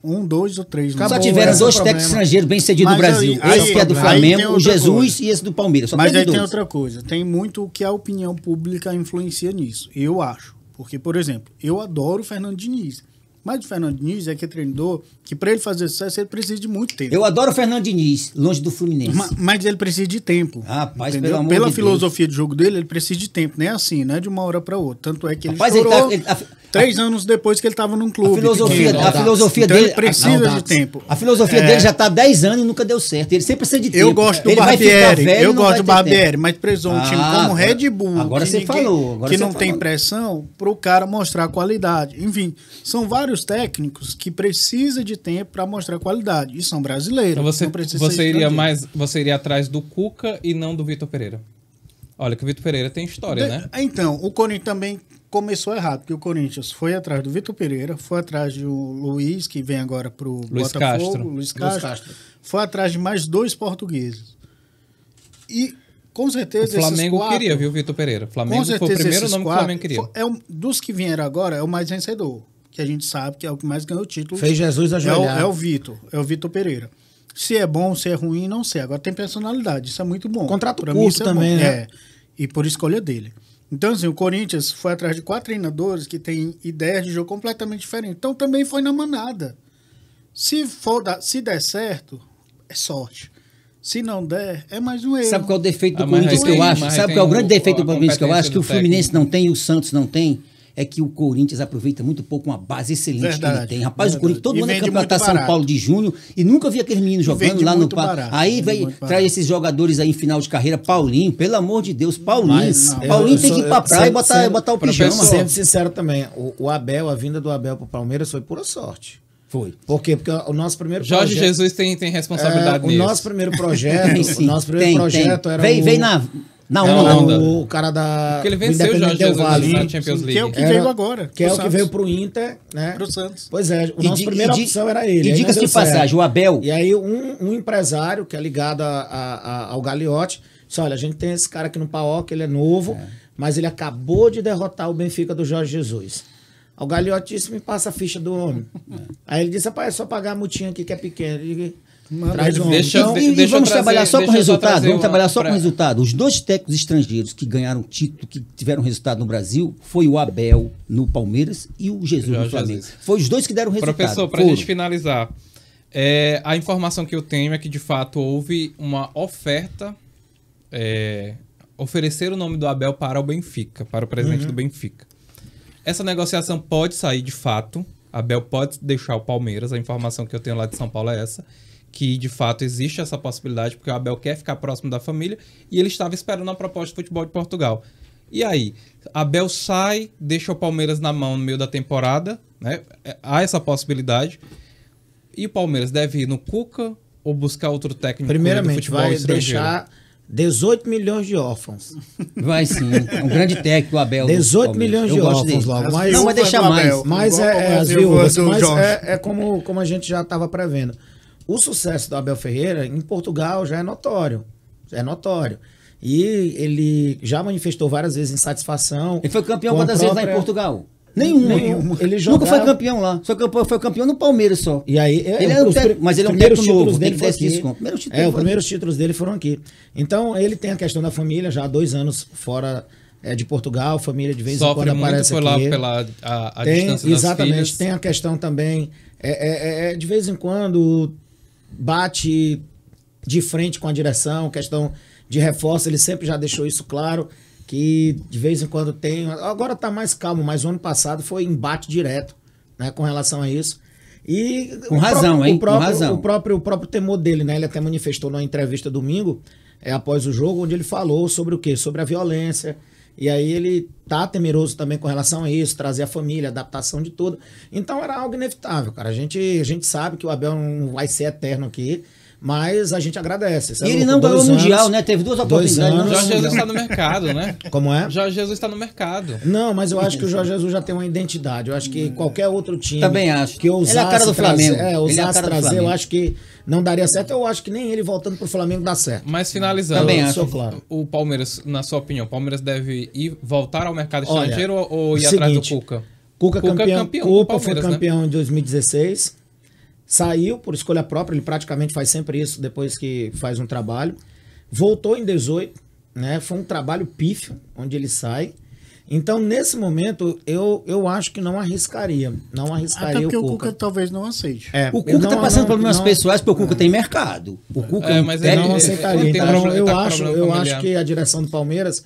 S3: 1, 2 ou 3.
S4: Acabou,
S2: Só tiveram
S4: esse
S2: dois
S4: é o problema.
S2: técnicos estrangeiros bem-sucedidos no
S3: Mas
S2: Brasil.
S3: aí
S2: Esse que é do
S3: tem
S2: Flamengo, o
S3: outra
S2: Jesus
S3: coisa.
S2: e esse do Palmeiras. Só
S3: Mas
S2: teve
S3: aí tem
S2: dois.
S3: outra coisa. Tem muito o que a opinião pública influencia nisso. Eu acho. Porque, por exemplo, eu adoro o Fernando Diniz. Mas o Fernando Diniz é que é treinador que, para ele fazer sucesso, ele precisa de muito tempo.
S2: Eu adoro o Fernando Diniz, longe do Fluminense.
S3: Mas ele precisa de tempo.
S2: Rapaz,
S3: entendeu?
S2: pelo amor
S3: Pela
S2: de
S3: filosofia de jogo dele, ele precisa de tempo. Não é assim, não é de uma hora para outra. Tanto é que ele
S2: Rapaz,
S3: estourou
S2: ele tá-
S3: 3 anos depois que ele estava num clube.
S2: A filosofia,
S3: pequeno.
S2: a filosofia
S3: Então
S2: dele.
S3: ele precisa de tempo.
S2: A filosofia dele já tá há 10 anos e nunca deu certo. Ele sempre precisa de tempo.
S3: Eu gosto do
S2: Ele vai ficar
S3: Barbieri,
S2: velho e
S3: eu
S2: não
S3: gosto
S2: vai
S3: do
S2: ter
S3: Barbieri,
S2: tempo.
S3: mas precisou um time
S2: Ah,
S3: como
S2: agora-
S3: Red Bull,
S2: agora
S3: que
S2: você falou, agora
S3: que
S2: você
S3: não tem
S2: falou.
S3: pressão para o cara mostrar qualidade. Enfim, são vários técnicos que precisam de tempo para mostrar qualidade e são brasileiros.
S1: Então você,
S3: não precisa
S1: você
S3: ser
S1: iria
S3: estrangeiro.
S1: você iria atrás do Cuca e não do Vitor Pereira. Olha que o Vitor Pereira tem história, né?
S3: Então, o Corinthians também começou errado, porque o Corinthians foi atrás do Vitor Pereira, foi atrás do Luiz, que vem agora para o
S1: Luiz
S3: Botafogo,
S1: Castro.
S3: Luiz Castro,
S4: Castro.
S3: foi atrás de mais 2 portugueses. E, com
S1: O
S3: certeza,
S1: Flamengo
S3: esses 4,
S1: queria, viu, Vitor Pereira?
S3: com
S1: Flamengo foi o
S3: certeza
S1: primeiro
S3: esses
S1: nome que o
S3: 4,
S1: Flamengo queria.
S3: dos que vieram agora, é o mais vencedor, que a gente sabe que é o que mais ganhou título.
S4: Fez Jesus ajoelhar.
S3: É o Vitor Pereira. Se é bom, se é ruim, não sei. Agora tem personalidade, isso é muito bom.
S4: Contrato
S3: Pra
S4: curto
S3: isso é
S4: também,
S3: bom.
S4: né?
S3: É, e por escolha dele. Então, assim, o Corinthians foi atrás de 4 treinadores que têm ideias de jogo completamente diferentes. Então, também foi na manada. Se der certo, é sorte. Se não der, é mais um erro.
S2: Sabe qual é o defeito do
S1: mas
S2: Corinthians
S1: aí
S2: que eu
S1: tem-
S2: acho?
S1: mas
S2: Sabe
S1: aí
S2: qual é o
S1: tem
S2: grande defeito do
S1: a
S2: Palmeiras que eu
S1: competência
S2: acho que o
S1: do
S2: Fluminense
S1: técnico.
S2: não tem e o Santos não tem? É que o Corinthians aproveita muito pouco uma base excelente que
S3: Verdade,
S2: ele tem. Rapaz,
S3: verdade.
S2: o Corinthians todo
S3: E
S2: ano é
S3: vende
S2: campeonato
S3: muito
S2: São
S3: barato.
S2: Paulo de junho e nunca vi aqueles meninos jogando
S3: vende
S2: lá no
S3: muito
S2: pa-
S3: barato,
S2: Aí
S3: vende
S2: vem,
S3: muito
S2: traz
S3: barato.
S2: esses jogadores aí em final de carreira. Paulinho, pelo amor de Deus, Paulinho.
S4: Mas,
S2: Paulinho tem que ir pra praia e botar o
S1: professor,
S2: pijama.
S4: Sendo sincero também, o Abel, a vinda do Abel pro Palmeiras foi pura sorte.
S2: Foi.
S4: Por quê? Porque o nosso primeiro
S1: Jorge
S4: projeto...
S1: Jesus tem responsabilidade
S4: o
S1: nisso.
S4: nosso primeiro projeto,
S2: Tem, sim.
S4: o nosso primeiro projeto era
S2: Veio na
S1: Na
S2: onda.
S1: onda.
S4: o cara da
S1: Porque ele
S4: do
S1: venceu o
S4: Independente
S1: Jorge
S4: Del
S1: Jesus
S4: Valle,
S1: na
S4: né?
S1: Champions
S3: Que é o
S1: League.
S3: que veio agora.
S4: Que é
S3: pro
S4: o que
S3: Santos.
S4: veio pro Inter, né?
S3: Pro Santos.
S4: Pois é, o
S2: E
S4: nossa
S2: di-
S4: primeira
S2: e di-
S4: opção era ele.
S2: E
S4: aí
S2: diga-se
S4: não
S2: de
S4: deu certo.
S2: passagem, o Abel.
S4: E aí um empresário que é ligado ao Gagliotti disse, olha, a gente tem esse cara aqui no Paok, ele é novo, mas ele acabou de derrotar o Benfica do Jorge Jesus. O Gagliotti disse, me passa a ficha do homem. Aí ele disse, rapaz, é só pagar a multinha aqui que é pequena. Eu digo, traz o homem.
S1: Deixa-
S4: Então,
S2: E
S1: deixa eu
S2: vamos
S1: trazer-
S2: trabalhar só com
S1: deixa eu só
S2: resultado.
S1: trazer
S2: Vamos
S1: uma-
S2: trabalhar só
S1: pra-
S2: com resultado. Os 2 técnicos estrangeiros que ganharam título, que tiveram resultado no Brasil, foi o Abel no Palmeiras e o Jesus no
S1: Jorge
S2: Flamengo.
S1: Jesus.
S2: Foi os 2 que deram resultado.
S1: Professor, para a
S2: Foram.
S1: gente finalizar, a informação que eu tenho é que de fato houve uma oferta, oferecer o nome do Abel para o Benfica, para o presidente do Benfica. Essa negociação pode sair de fato, Abel pode deixar o Palmeiras, a informação que eu tenho lá de São Paulo é essa, que de fato existe essa possibilidade, porque o Abel quer ficar próximo da família e ele estava esperando a proposta de futebol de Portugal. E aí, Abel sai, deixa o Palmeiras na mão no meio da temporada, né? Há essa possibilidade. E o Palmeiras deve ir no Cuca ou buscar outro técnico do
S4: primeiramente,
S1: futebol
S4: vai
S1: estrangeiro?
S4: deixar 18 milhões de órfãos.
S2: Vai sim. É um grande técnico, o Abel.
S4: 18
S2: do Palmeiras.
S4: milhões de
S2: Eu gosto
S4: órfãos
S2: dele.
S4: logo. Mas
S2: Não vai deixar
S3: do
S2: mais.
S3: Abel.
S4: Mas
S3: Igual como
S4: as
S3: as
S4: viúvas,
S3: do
S4: mas
S3: Jorge.
S4: é como a gente já estava prevendo. O sucesso do Abel Ferreira em Portugal já é notório. É notório. E ele já manifestou várias vezes insatisfação.
S2: Ele foi campeão
S4: com a
S2: quantas vezes lá em
S4: própria-
S2: Portugal? Nenhuma.
S4: Ele
S2: Nunca
S4: jogava-
S2: foi campeão lá. Foi campeão no Palmeiras só.
S4: E aí,
S2: Ele é um técnico, mas ele é um
S4: primeiros
S2: técnico novo,
S4: títulos
S2: tem
S4: dele
S2: que
S4: foi
S2: ter isso
S4: aqui.
S2: com- primeiro título
S4: Os
S2: foi-
S4: primeiros títulos dele foram aqui. Então, ele tem a questão da família, já há 2 anos fora de Portugal, família de vez em
S1: Sofre
S4: quando
S1: muito,
S4: aparece
S1: foi lá
S4: aqui.
S1: pela a
S4: Tem,
S1: distância das
S4: exatamente,
S1: filhas.
S4: tem a questão também, de vez em quando bate de frente com a direção, questão de reforço, ele sempre já deixou isso claro, que de vez em quando tem, agora tá mais calmo, mas o ano passado foi embate direto, né, com relação a isso. E
S2: Com razão, hein?
S4: O próprio,
S2: Com razão.
S4: o próprio temor dele, né? Ele até manifestou numa entrevista domingo, após o jogo, onde ele falou sobre o quê? Sobre a violência. E aí ele tá temeroso também com relação a isso, trazer a família, adaptação de tudo. Então era algo inevitável, cara. A gente sabe que o Abel não vai ser eterno aqui, mas a gente agradece. Isso é
S2: E ele
S4: louco,
S2: não ganhou o
S4: 2 anos.
S2: Mundial, né? Teve 2 oportunidades.
S4: anos.
S2: não ganhou o
S1: Jorge Jesus
S2: Mundial.
S1: está no mercado, né?
S4: Como é?
S1: Jorge Jesus está no mercado.
S4: Não, mas eu acho que o Jorge Jesus já tem uma identidade. Eu acho que qualquer outro time
S2: Também acho.
S4: que ousasse
S2: Ele é a cara do Flamengo.
S4: trazer,
S2: Ele é a
S4: ousasse
S2: cara do
S4: trazer, eu
S2: Flamengo.
S4: acho que não daria certo. Eu acho que nem ele voltando pro Flamengo dá certo.
S1: Mas finalizando,
S2: Também
S4: Eu
S2: acho.
S4: sou claro.
S1: o Palmeiras, na sua opinião, o Palmeiras deve ir voltar ao mercado
S4: Olha,
S1: estrangeiro ou ir
S4: o
S1: atrás do
S4: seguinte,
S1: Cuca?
S4: Cuca
S1: Cuca
S4: campeão,
S1: campeão do
S4: Cuca foi
S1: Palmeiras, né?
S4: campeão em 2016. Saiu por escolha própria, ele praticamente faz sempre isso depois que faz um trabalho. Voltou em 18, né? Foi um trabalho pífio onde ele sai. Então, nesse momento, eu acho que não arriscaria. Não
S3: Até
S4: arriscaria
S3: porque
S4: o
S3: o
S4: Cuca.
S3: Cuca talvez não aceite.
S2: O Cuca tá passando problemas pessoais porque o Cuca tem mercado. O Cuca é um
S1: mas ele
S4: Não
S1: Ele-
S4: aceitaria.
S1: ele tem
S4: Então,
S1: problema-
S4: eu
S1: tá com
S4: acho,
S1: problema
S4: eu
S1: familiar.
S4: acho que a direção do Palmeiras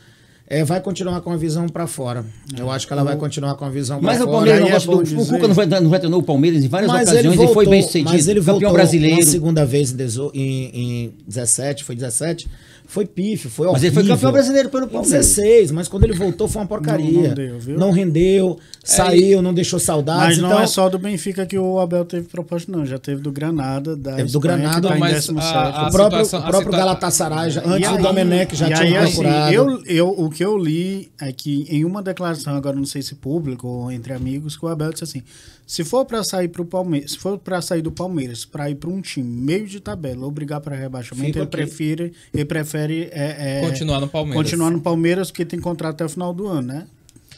S4: vai continuar com a visão para fora. Eu acho que ela vai continuar com a visão para
S2: Mas
S4: fora.
S2: o Palmeiras não
S3: Aí é
S2: gosta
S3: bom
S2: do. O
S3: dizer.
S2: Cuca não vai treinar o Palmeiras em várias
S4: Mas
S2: ocasiões e foi bem sucedido.
S4: Mas ele
S2: Campeão
S4: voltou
S2: brasileiro.
S4: uma segunda vez em 17, foi 17. Foi pífio, foi
S2: Mas
S4: horrível.
S2: ele foi campeão brasileiro pelo
S4: Em
S2: Palmeiras.
S4: 16, mas quando ele voltou foi uma porcaria.
S3: Não deu, viu?
S4: Não rendeu, saiu, não deixou saudades.
S3: Mas não
S4: então,
S3: é só do Benfica que o Abel teve proposta, não. Já teve do Granada, da
S4: Teve do
S3: Espanha,
S4: Granada,
S3: que tá em
S1: mas
S3: 17º.
S1: a
S4: o próprio,
S1: situação-
S4: o próprio
S1: a
S4: Galatasaray,
S3: E
S4: antes do
S3: aí-
S4: Domenech, já
S3: e
S4: tinha
S3: aí, assim,
S4: procurado.
S3: o que eu li é que em uma declaração, agora não sei se público ou entre amigos, que o Abel disse assim: se for para sair pro Palmeiras, se for para sair do Palmeiras para ir para um time meio de tabela ou brigar para rebaixamento,
S4: Fica
S3: ele prefere
S1: Continuar no Palmeiras.
S3: continuar no Palmeiras porque tem contrato até o final do ano, né?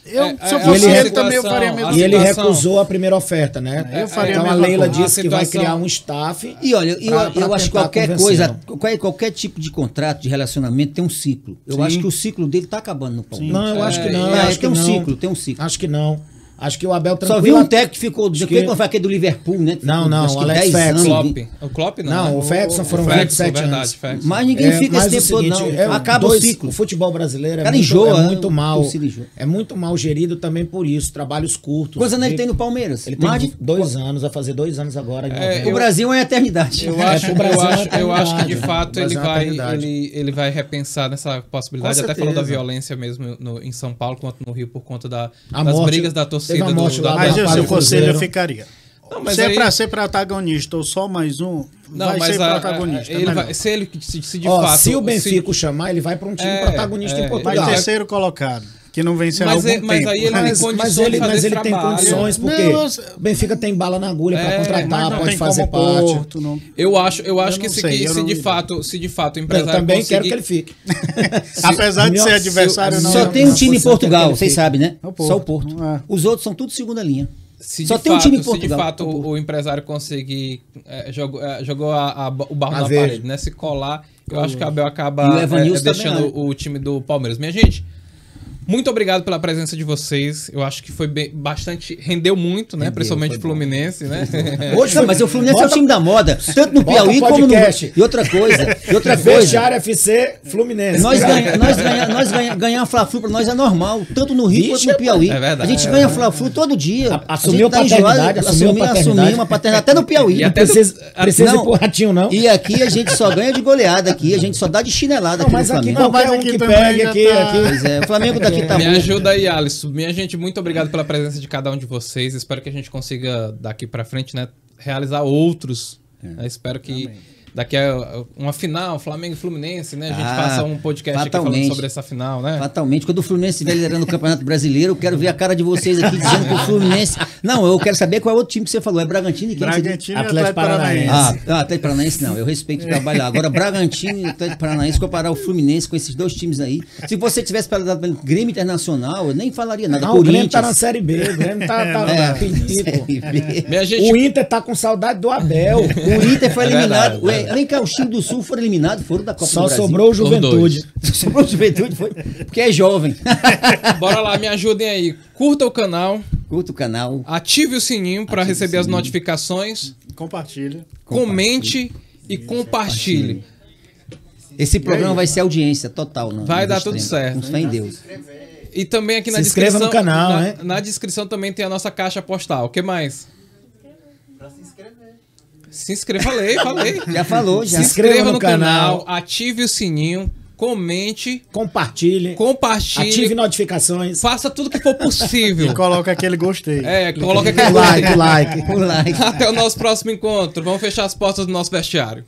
S3: Se eu fosse
S4: ele
S3: ele também, eu faria a mesma
S4: E ele
S1: situação.
S4: recusou a primeira oferta, né?
S3: Eu faria
S4: Então
S3: a
S4: a
S3: mesma
S4: Leila
S3: coisa.
S4: disse que vai criar um staff.
S2: E olha, eu acho que
S4: tentar
S2: qualquer
S4: convencê-lo.
S2: coisa, qualquer tipo de contrato, de relacionamento tem um ciclo. Eu acho que o ciclo dele tá acabando no Palmeiras.
S4: Não, eu acho que não.
S2: É,
S4: eu acho
S2: tem
S4: que
S2: um
S4: não.
S2: ciclo, tem um ciclo.
S4: Acho que não. Acho que o Abel
S2: Só
S4: tranquilo.
S2: vi um técnico que ficou.
S4: Acho
S2: Depois
S4: que-
S2: quando foi aquele do Liverpool, né?
S4: Não, não,
S2: Acho que
S4: Alex
S2: 10
S4: Ferguson.
S2: anos.
S1: Klopp. O Klopp não.
S4: Não,
S1: né?
S4: o Ferguson foram
S1: Ferguson,
S4: 27
S1: verdade,
S4: anos.
S1: Ferguson.
S2: Mas ninguém fica
S4: mas
S2: esse
S4: o
S2: tempo todo,
S4: seguinte,
S2: não. Acaba o ciclo.
S4: O futebol brasileiro
S2: Cara,
S4: muito,
S2: enjoa,
S4: é muito
S2: o
S4: mal.
S2: torcida enjoa.
S4: É muito mal gerido também por isso. Trabalhos curtos.
S2: Quantos anos ele tem no Palmeiras?
S4: Ele tem
S2: Mais de-
S4: 2 anos, vai fazer 2 anos agora. em novembro.
S2: O Brasil é uma eternidade.
S1: Eu acho,
S4: pro Brasil é uma
S1: eu acho que de
S4: eternidade,
S1: fato
S4: né?
S1: ele
S4: O Brasil é uma
S1: vai,
S4: eternidade.
S1: ele vai repensar nessa possibilidade.
S4: Com
S1: Até falou da
S4: certeza.
S1: violência mesmo em São Paulo quanto no Rio por conta das
S4: morte-
S1: brigas da
S4: teve
S1: torcida
S4: a morte lá
S3: Mas
S4: do
S3: eu, se
S4: Rapaz
S3: eu
S4: do
S3: fosse ele, eu
S4: Cruzeiro.
S3: ficaria.
S1: Não, mas
S3: se é
S1: aí-
S3: pra ser protagonista ou só mais um, vai ser protagonista.
S1: ele
S3: melhor.
S1: vai, se ele se de
S4: Ó,
S1: fato.
S4: se o Benfica o chamar, ele vai para um time protagonista em
S3: Mas
S4: Portugal.
S3: terceiro colocado, que não vencerá
S1: Mas,
S3: algum
S1: mas
S3: tempo.
S1: aí ele tem
S4: Mas
S1: condições de
S4: ele,
S1: fazer
S4: mas
S1: esse
S4: ele tem
S1: trabalho.
S4: condições, porque
S3: Não,
S4: o Benfica tem bala na agulha para
S3: Mas
S4: contratar,
S3: não
S4: pode
S3: tem
S4: fazer
S3: como
S4: parte.
S3: Porto, não.
S1: Eu acho que,
S3: não
S1: se,
S3: sei, eu
S1: se
S3: não-
S1: de fato o
S4: Eu
S1: empresário
S4: também
S1: conseguir...
S4: quero que ele fique.
S3: Apesar de ser
S4: Meu-
S3: adversário, não.
S2: Só
S3: não-
S2: tem um
S3: não-
S2: time em
S4: posição
S2: Portugal,
S4: que ele
S2: vocês
S4: fica.
S2: sabem, né?
S3: É o Porto.
S2: Só o Porto.
S3: É.
S2: Os outros são tudo segunda linha.
S1: Se
S2: Só
S1: de
S2: tem um
S1: fato,
S2: time em
S1: se de
S2: Portugal.
S1: fato o empresário conseguir jogou o barro
S4: A
S1: na
S4: verde.
S1: parede, né? Se colar, eu acho que o Abel acaba
S2: E o Evanilson
S1: deixando
S2: também, né?
S1: o time do Palmeiras. Minha gente, muito obrigado pela presença de vocês. Eu acho que foi bastante. Rendeu muito, né? Principalmente o Fluminense, né?
S2: Hoje, não, mas o Fluminense é o
S4: Bota-
S2: time da moda, tanto no
S4: Bota
S2: Piauí como no.
S4: podcast.
S2: E outra coisa,
S4: Vestiário FC Fluminense.
S2: Ganhar Fla-Flu pra nós é normal, tanto no Rio quanto
S4: Vixe,
S2: no Piauí.
S1: é verdade.
S2: A gente ganha Fla-Flu todo dia.
S4: Assumiu
S2: A gente tá
S4: paternidade,
S2: enjoado,
S4: assumiu paternidade.
S2: uma paternidade, até no Piauí.
S1: E
S4: Não
S1: até
S4: precisa
S2: Não.
S4: ir pro ratinho, não.
S2: E aqui a gente só ganha de goleada aqui, a gente só dá de chinelada
S4: Não,
S2: aqui no
S4: mas aqui
S2: Flamengo.
S3: Não, mas
S4: qualquer um
S3: aqui
S4: que
S3: também
S4: pegue
S3: já
S4: aqui,
S3: tá-
S2: Pois é, o Flamengo daqui tá
S1: Me
S2: bom.
S1: ajuda aí, Alisson. Minha gente, muito obrigado pela presença de cada um de vocês. Espero que a gente consiga, daqui pra frente, né, realizar outros. Né? Espero que daqui a uma final, Flamengo e Fluminense, né? A gente faça um podcast aqui falando
S2: fatalmente.
S1: sobre essa final, né?
S2: Fatalmente, quando o Fluminense estiver liderando o Campeonato Brasileiro, eu quero ver a cara de vocês aqui dizendo que o Fluminense. Não, eu quero saber qual é o outro time que você falou. É Bragantino e quem? Você disse?
S3: Bragantino e
S4: Atlético
S3: Atlético Paranaense.
S2: Atlético Paranaense não, eu respeito o trabalho lá. Agora, Bragantino e Atlético Paranaense, comparar o Fluminense com esses dois times aí. Se você tivesse falado pelo Grêmio Internacional, eu nem falaria nada.
S4: Não, o Grêmio tá na
S2: Corinthians.
S4: Série B, o Grêmio tá pedido.
S1: Minha gente,
S4: O Inter tá com saudade do Abel.
S2: O Inter foi
S1: É
S2: eliminado.
S1: verdade.
S2: Vem cá, os times do Sul foram eliminados, foram da Copa
S4: Só
S2: do Brasil.
S4: sobrou o Juventude.
S2: Sobrou o Juventude, foi. Porque é jovem.
S1: bora lá, me ajudem aí. Curta o canal,
S2: Curta o canal.
S1: ative o sininho para
S2: Ative o
S1: receber as
S2: sininho.
S1: notificações,
S3: Compartilha.
S1: comente e compartilhe.
S2: Esse programa vai ser audiência total.
S1: Vai dar tudo certo.
S2: Com fé em Deus.
S1: E também aqui na
S4: Se inscreva
S1: descrição.
S4: no canal,
S1: na,
S4: né?
S1: na descrição também tem a nossa caixa postal. O que mais? Se inscreva, falei.
S2: Já falou, já.
S1: Se inscreva no
S4: no
S1: canal,
S4: canal.
S1: ative o sininho, comente,
S4: Compartilhe.
S1: compartilhe,
S4: Ative notificações.
S1: faça tudo que for possível.
S3: E coloca aquele gostei.
S1: Coloca aquele
S4: Like.
S2: O like.
S1: Até o nosso próximo encontro. Vamos fechar as portas do nosso vestiário.